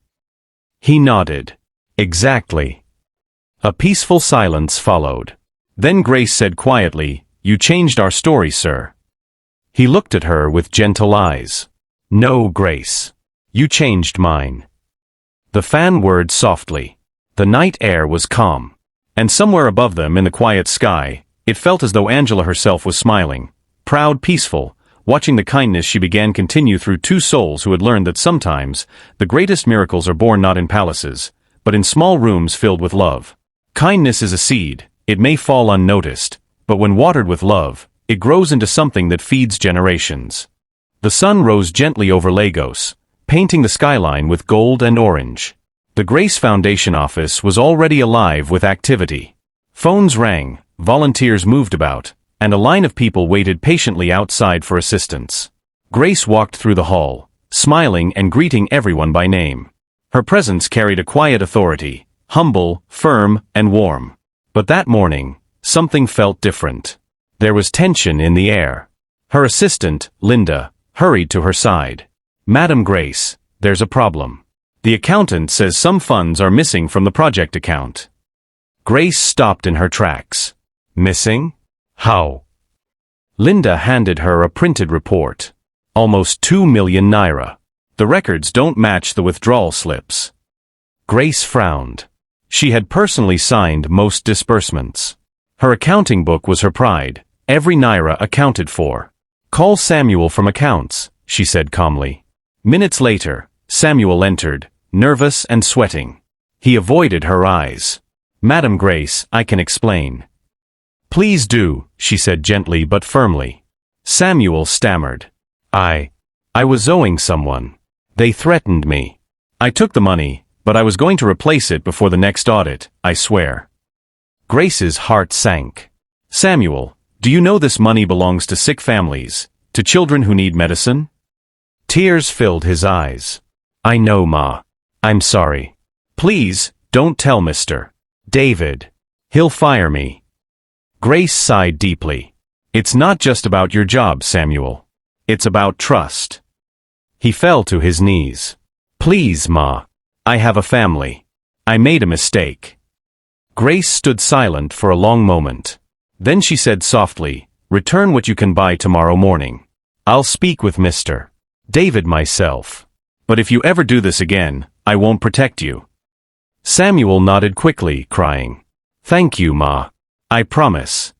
He nodded. "Exactly." A peaceful silence followed. Then Grace said quietly, "You changed our story, sir." He looked at her with gentle eyes. "No, Grace. You changed mine." The fan whirred softly. The night air was calm. And somewhere above them in the quiet sky, it felt as though Angela herself was smiling, proud, peaceful, watching the kindness she began continue through two souls who had learned that sometimes, the greatest miracles are born not in palaces, but in small rooms filled with love. Kindness is a seed. It may fall unnoticed, but when watered with love, it grows into something that feeds generations. The sun rose gently over Lagos, painting the skyline with gold and orange. The Grace Foundation office was already alive with activity. Phones rang, volunteers moved about, and a line of people waited patiently outside for assistance. Grace walked through the hall, smiling and greeting everyone by name. Her presence carried a quiet authority, humble, firm, and warm. But that morning, something felt different. There was tension in the air. Her assistant, Linda, hurried to her side. "Madam Grace, there's a problem." The accountant says some funds are missing from the project account. Grace stopped in her tracks. Missing? How? Linda handed her a printed report. Almost 2 million naira. The records don't match the withdrawal slips. Grace frowned. She had personally signed most disbursements. Her accounting book was her pride, every naira accounted for. Call Samuel from accounts, she said calmly. Minutes later, Samuel entered, nervous and sweating. He avoided her eyes. Madam Grace, I can explain. Please do, she said gently but firmly. Samuel stammered. I was owing someone. They threatened me. I took the money, but I was going to replace it before the next audit, I swear. Grace's heart sank. Samuel, do you know this money belongs to sick families, to children who need medicine? Tears filled his eyes. I know, Ma. I'm sorry. Please, don't tell Mr. David. He'll fire me. Grace sighed deeply. It's not just about your job, Samuel. It's about trust. He fell to his knees. Please, Ma. I have a family. I made a mistake. Grace stood silent for a long moment. Then she said softly, return what you can by tomorrow morning. I'll speak with Mr. David myself. But if you ever do this again, I won't protect you. Samuel nodded quickly, crying, Thank you, Ma. I promise.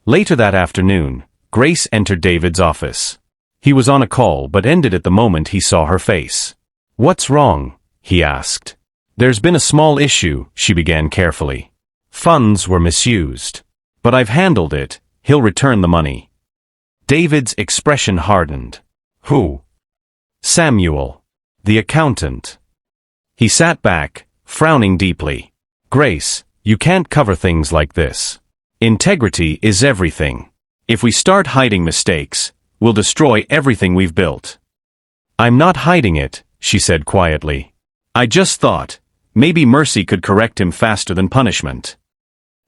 Later that afternoon, Grace entered David's office. He was on a call but ended at the moment he saw her face. What's wrong? He asked. There's been a small issue, she began carefully. Funds were misused. But I've handled it, he'll return the money. David's expression hardened. Who? Samuel. The accountant. He sat back, frowning deeply. Grace, you can't cover things like this. Integrity is everything. If we start hiding mistakes, we'll destroy everything we've built. I'm not hiding it, she said quietly. I just thought, maybe mercy could correct him faster than punishment.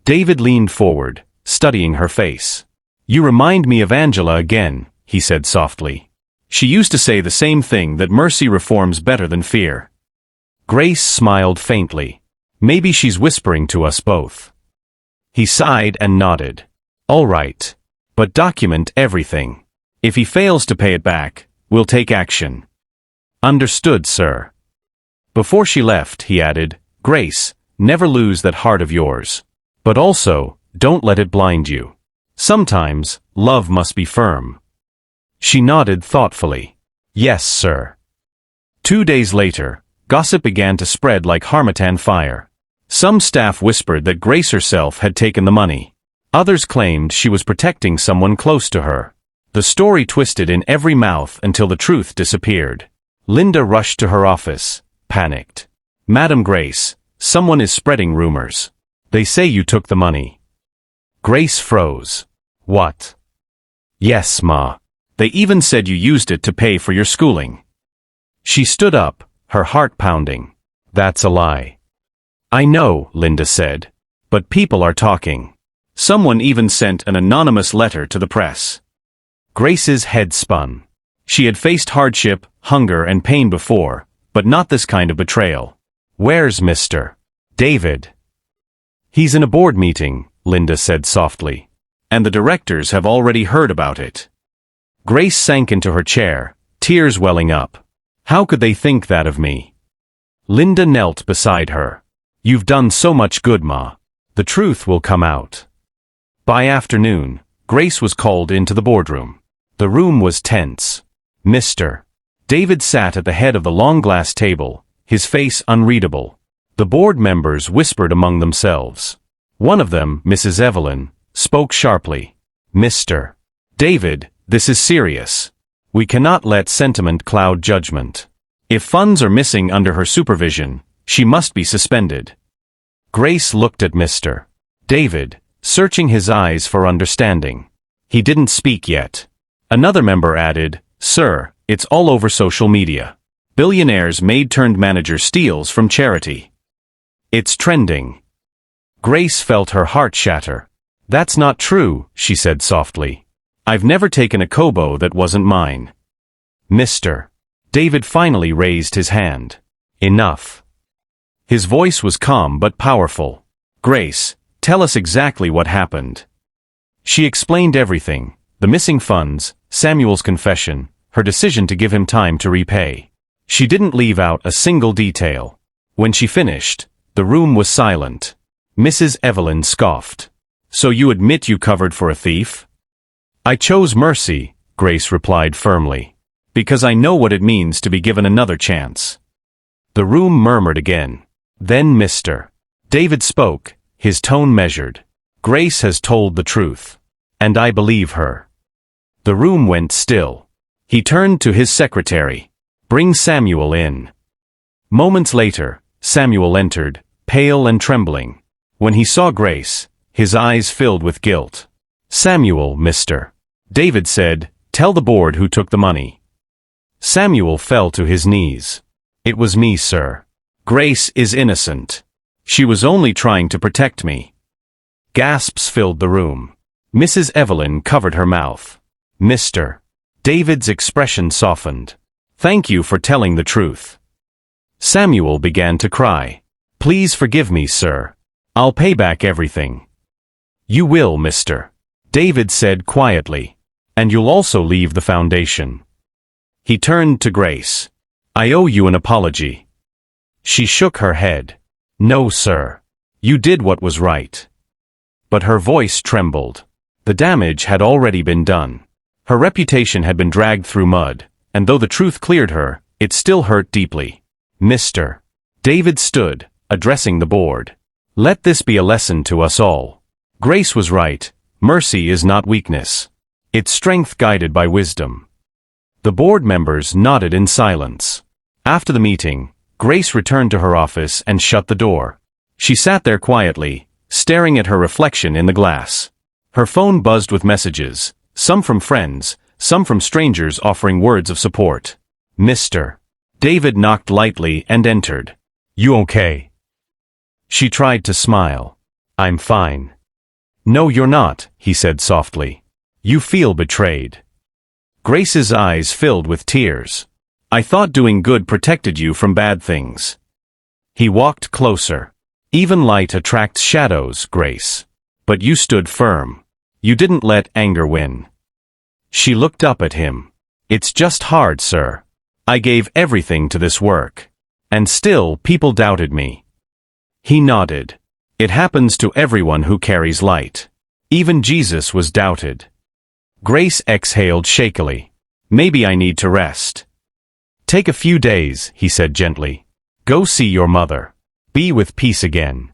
David leaned forward, studying her face. You remind me of Angela again, he said softly. She used to say the same thing, that mercy reforms better than fear. Grace smiled faintly. Maybe she's whispering to us both. He sighed and nodded. All right. But document everything. If he fails to pay it back, we'll take action. Understood, sir. Before she left, he added, Grace, never lose that heart of yours. But also, don't let it blind you. Sometimes, love must be firm. She nodded thoughtfully. Yes, sir. 2 days later, gossip began to spread like harmattan fire. Some staff whispered that Grace herself had taken the money. Others claimed she was protecting someone close to her. The story twisted in every mouth until the truth disappeared. Linda rushed to her office, panicked. Madam Grace, someone is spreading rumors. They say you took the money. Grace froze. What? Yes, Ma. They even said you used it to pay for your schooling. She stood up, her heart pounding. That's a lie. I know, Linda said. But people are talking. Someone even sent an anonymous letter to the press. Grace's head spun. She had faced hardship, hunger and pain before, but not this kind of betrayal. Where's Mr. David? He's in a board meeting, Linda said softly. And the directors have already heard about it. Grace sank into her chair, tears welling up. How could they think that of me? Linda knelt beside her. You've done so much good, Ma. The truth will come out. By afternoon, Grace was called into the boardroom. The room was tense. Mr. David sat at the head of the long glass table, his face unreadable. The board members whispered among themselves. One of them, Mrs. Evelyn, spoke sharply. Mr. David, this is serious. We cannot let sentiment cloud judgment. If funds are missing under her supervision, she must be suspended. Grace looked at Mr. David, searching his eyes for understanding. He didn't speak yet. Another member added, Sir, it's all over social media. Billionaire's maid-turned-manager steals from charity. It's trending. Grace felt her heart shatter. That's not true, she said softly. I've never taken a kobo that wasn't mine. Mr. David finally raised his hand. Enough. His voice was calm but powerful. Grace, tell us exactly what happened. She explained everything, the missing funds, Samuel's confession, her decision to give him time to repay. She didn't leave out a single detail. When she finished, the room was silent. Mrs. Evelyn scoffed. So you admit you covered for a thief? I chose mercy, Grace replied firmly. Because I know what it means to be given another chance. The room murmured again. Then Mr. David spoke, his tone measured. Grace has told the truth. And I believe her. The room went still. He turned to his secretary. Bring Samuel in. Moments later, Samuel entered, pale and trembling. When he saw Grace, his eyes filled with guilt. Samuel, Mr. David said, tell the board who took the money. Samuel fell to his knees. It was me, sir. Grace is innocent. She was only trying to protect me. Gasps filled the room. Mrs. Evelyn covered her mouth. Mr. David's expression softened. Thank you for telling the truth. Samuel began to cry. Please forgive me, sir. I'll pay back everything. You will, Mr. David said quietly. And you'll also leave the foundation. He turned to Grace. I owe you an apology. She shook her head. No, sir. You did what was right. But her voice trembled. The damage had already been done. Her reputation had been dragged through mud, and though the truth cleared her, it still hurt deeply. Mr. David stood, addressing the board. Let this be a lesson to us all. Grace was right. Mercy is not weakness. It's strength guided by wisdom. The board members nodded in silence. After the meeting, Grace returned to her office and shut the door. She sat there quietly, staring at her reflection in the glass. Her phone buzzed with messages, some from friends, some from strangers offering words of support. Mr. David knocked lightly and entered. You okay? She tried to smile. I'm fine. No, you're not, he said softly. You feel betrayed. Grace's eyes filled with tears. I thought doing good protected you from bad things. He walked closer. Even light attracts shadows, Grace. But you stood firm. You didn't let anger win. She looked up at him. It's just hard, sir. I gave everything to this work. And still, people doubted me. He nodded. It happens to everyone who carries light. Even Jesus was doubted. Grace exhaled shakily. Maybe I need to rest. Take a few days, he said gently. Go see your mother. Be with peace again.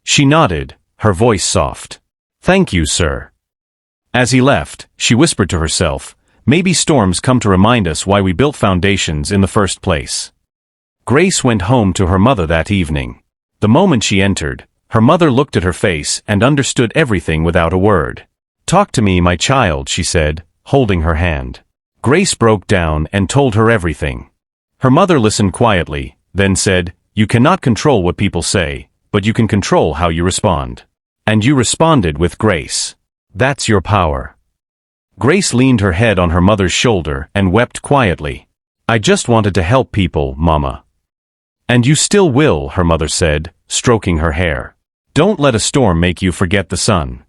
She nodded, her voice soft. Thank you, sir. As he left, she whispered to herself, maybe storms come to remind us why we built foundations in the first place. Grace went home to her mother that evening. The moment she entered, her mother looked at her face and understood everything without a word. Talk to me, my child, she said, holding her hand. Grace broke down and told her everything. Her mother listened quietly, then said, You cannot control what people say, but you can control how you respond. And you responded with grace. That's your power. Grace leaned her head on her mother's shoulder and wept quietly. I just wanted to help people, Mama. And you still will, her mother said, stroking her hair. Don't let a storm make you forget the sun.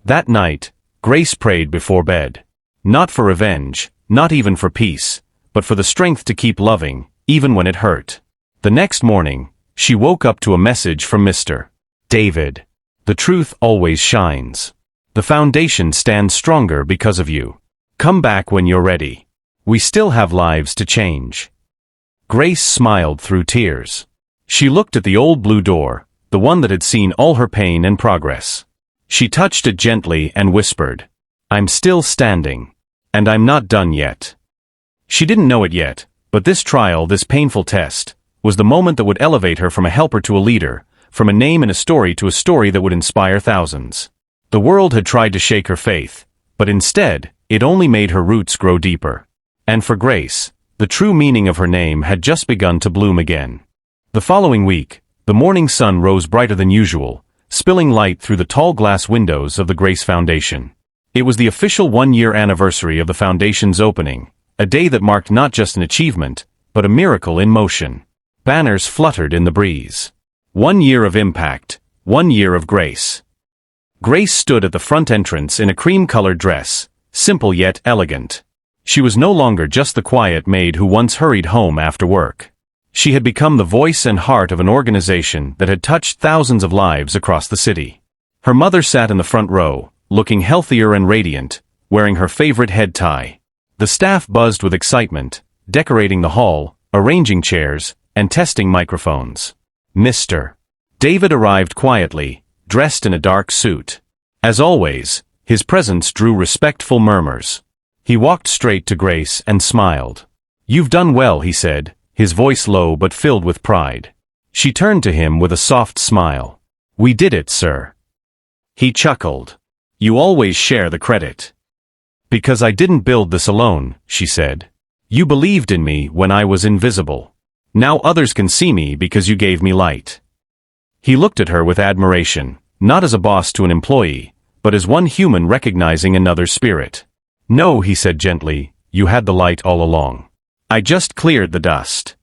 That night, Grace prayed before bed. Not for revenge, not even for peace, but for the strength to keep loving, even when it hurt. The next morning, she woke up to a message from Mr. David. The truth always shines. The foundation stands stronger because of you. Come back when you're ready. We still have lives to change. Grace smiled through tears. She looked at the old blue door, the one that had seen all her pain and progress. She touched it gently and whispered, I'm still standing. And I'm not done yet. She didn't know it yet, but this trial, this painful test, was the moment that would elevate her from a helper to a leader, from a name and a story to a story that would inspire thousands. The world had tried to shake her faith, but instead, it only made her roots grow deeper. And for Grace, the true meaning of her name had just begun to bloom again. The following week, the morning sun rose brighter than usual, spilling light through the tall glass windows of the Grace Foundation. It was the official one-year anniversary of the foundation's opening, a day that marked not just an achievement, but a miracle in motion. Banners fluttered in the breeze. 1 year of impact, 1 year of grace. Grace stood at the front entrance in a cream-colored dress, simple yet elegant. She was no longer just the quiet maid who once hurried home after work. She had become the voice and heart of an organization that had touched thousands of lives across the city. Her mother sat in the front row, looking healthier and radiant, wearing her favorite head tie. The staff buzzed with excitement, decorating the hall, arranging chairs, and testing microphones. Mr. David arrived quietly, dressed in a dark suit. As always, his presence drew respectful murmurs. He walked straight to Grace and smiled. "You've done well," he said, his voice low but filled with pride. She turned to him with a soft smile. "We did it, sir." He chuckled. "You always share the credit." "Because I didn't build this alone," she said. "You believed in me when I was invisible. Now others can see me because you gave me light." He looked at her with admiration, not as a boss to an employee, but as one human recognizing another's spirit. "No," he said gently, "you had the light all along. I just cleared the dust."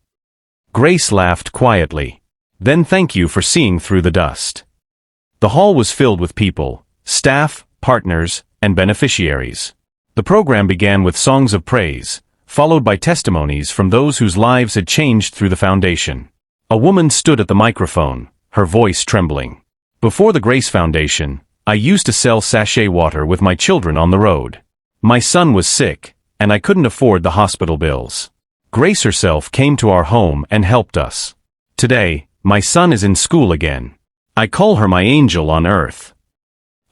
Grace laughed quietly. "Then thank you for seeing through the dust." The hall was filled with people, staff, partners, and beneficiaries. The program began with songs of praise, followed by testimonies from those whose lives had changed through the foundation. A woman stood at the microphone, her voice trembling. "Before the Grace Foundation, I used to sell sachet water with my children on the road. My son was sick, and I couldn't afford the hospital bills. Grace herself came to our home and helped us. Today, my son is in school again. I call her my angel on earth."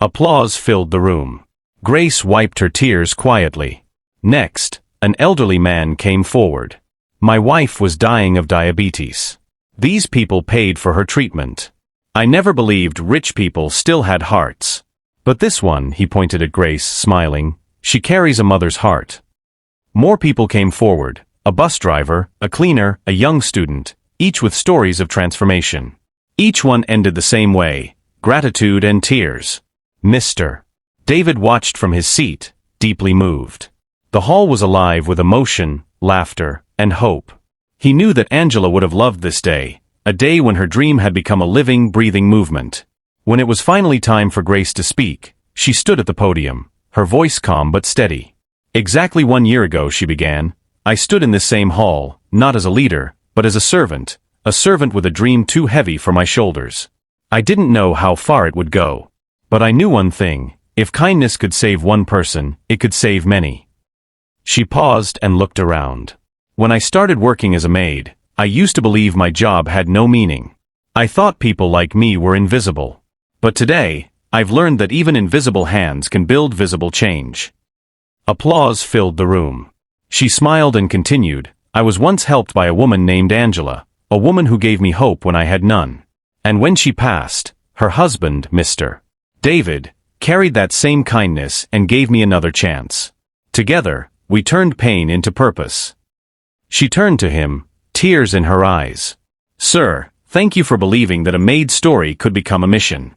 Applause filled the room. Grace wiped her tears quietly. Next, an elderly man came forward. "My wife was dying of diabetes. These people paid for her treatment. I never believed rich people still had hearts. But this one," he pointed at Grace, smiling, "she carries a mother's heart." More people came forward, a bus driver, a cleaner, a young student, each with stories of transformation. Each one ended the same way, gratitude and tears. Mr. David watched from his seat, deeply moved. The hall was alive with emotion, laughter, and hope. He knew that Angela would have loved this day, a day when her dream had become a living, breathing movement. When it was finally time for Grace to speak, she stood at the podium, her voice calm but steady. "Exactly 1 year ago," she began, "I stood in this same hall, not as a leader, but as a servant with a dream too heavy for my shoulders. I didn't know how far it would go. But I knew one thing, if kindness could save one person, it could save many." She paused and looked around. "When I started working as a maid, I used to believe my job had no meaning. I thought people like me were invisible. But today, I've learned that even invisible hands can build visible change." Applause filled the room. She smiled and continued, "I was once helped by a woman named Angela, a woman who gave me hope when I had none. And when she passed, her husband, Mr. David, carried that same kindness and gave me another chance. Together, we turned pain into purpose." She turned to him, tears in her eyes. "Sir, thank you for believing that a maid story could become a mission."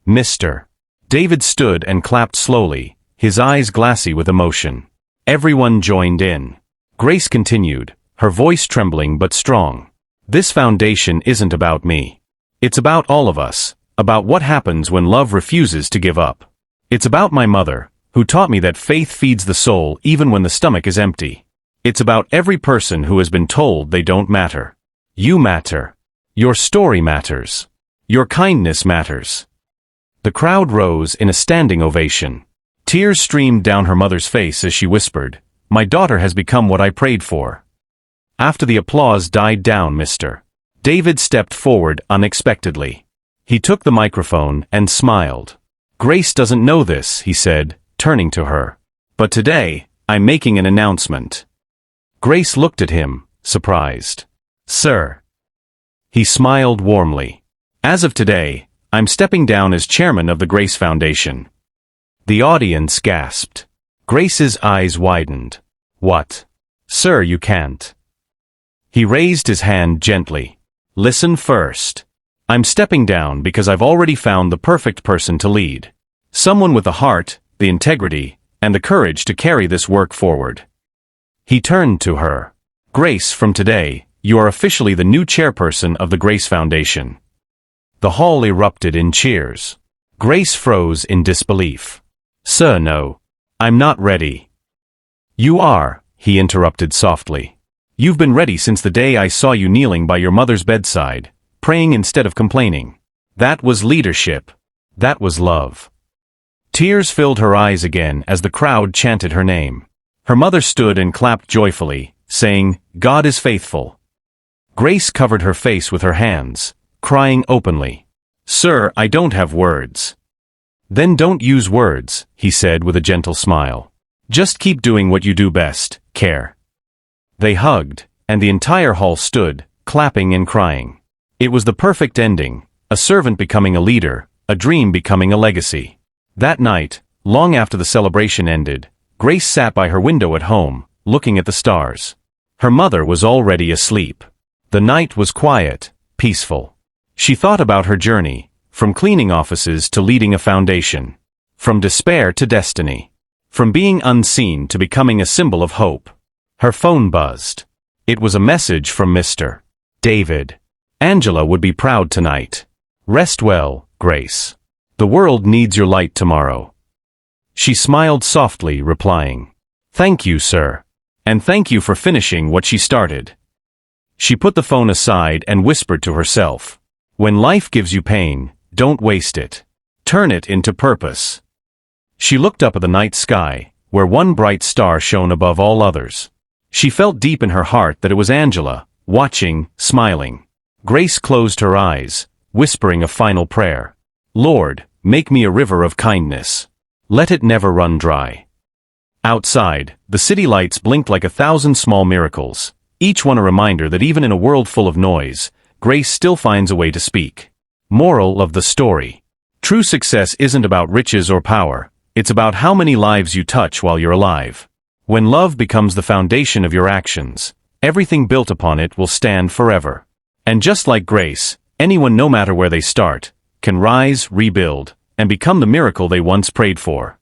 Mr. David stood and clapped slowly, his eyes glassy with emotion. Everyone joined in. Grace continued, her voice trembling but strong. "This foundation isn't about me. It's about all of us, about what happens when love refuses to give up. It's about my mother, who taught me that faith feeds the soul even when the stomach is empty. It's about every person who has been told they don't matter. You matter. Your story matters. Your kindness matters." The crowd rose in a standing ovation. Tears streamed down her mother's face as she whispered, "My daughter has become what I prayed for." After the applause died down, Mr. David stepped forward unexpectedly. He took the microphone and smiled. "Grace doesn't know this," he said, turning to her. "But today, I'm making an announcement." Grace looked at him, surprised. "Sir." He smiled warmly. "As of today, I'm stepping down as chairman of the Grace Foundation." The audience gasped. Grace's eyes widened. "What? Sir, you can't." He raised his hand gently. "Listen first. I'm stepping down because I've already found the perfect person to lead. Someone with the heart, the integrity, and the courage to carry this work forward." He turned to her. "Grace, from today, You are officially the new chairperson of the Grace Foundation." The hall erupted in cheers. Grace froze in disbelief. "Sir, no. I'm not ready." "You are," he interrupted softly. "You've been ready since the day I saw you kneeling by your mother's bedside, praying instead of complaining. That was leadership. That was love." Tears filled her eyes again as the crowd chanted her name. Her mother stood and clapped joyfully, saying, "God is faithful." Grace covered her face with her hands, crying openly. "Sir, I don't have words." "Then don't use words," he said with a gentle smile. "Just keep doing what you do best, care." They hugged, and the entire hall stood, clapping and crying. It was the perfect ending, a servant becoming a leader, a dream becoming a legacy. That night, long after the celebration ended, Grace sat by her window at home, looking at the stars. Her mother was already asleep. The night was quiet, peaceful. She thought about her journey, from cleaning offices to leading a foundation, from despair to destiny, from being unseen to becoming a symbol of hope. Her phone buzzed. It was a message from Mr. David. "Angela would be proud tonight. Rest well, Grace. The world needs your light tomorrow." She smiled softly, replying, "Thank you, sir. And thank you for finishing what she started." She put the phone aside and whispered to herself, "When life gives you pain, don't waste it. Turn it into purpose." She looked up at the night sky, where one bright star shone above all others. She felt deep in her heart that it was Angela, watching, smiling. Grace closed her eyes, whispering a final prayer. "Lord, make me a river of kindness. Let it never run dry." Outside, the city lights blinked like 1,000 small miracles, each one a reminder that even in a world full of noise, Grace still finds a way to speak. Moral of the story. True success isn't about riches or power, it's about how many lives you touch while you're alive. When love becomes the foundation of your actions, everything built upon it will stand forever. And just like Grace, anyone, no matter where they start, can rise, rebuild, and become the miracle they once prayed for.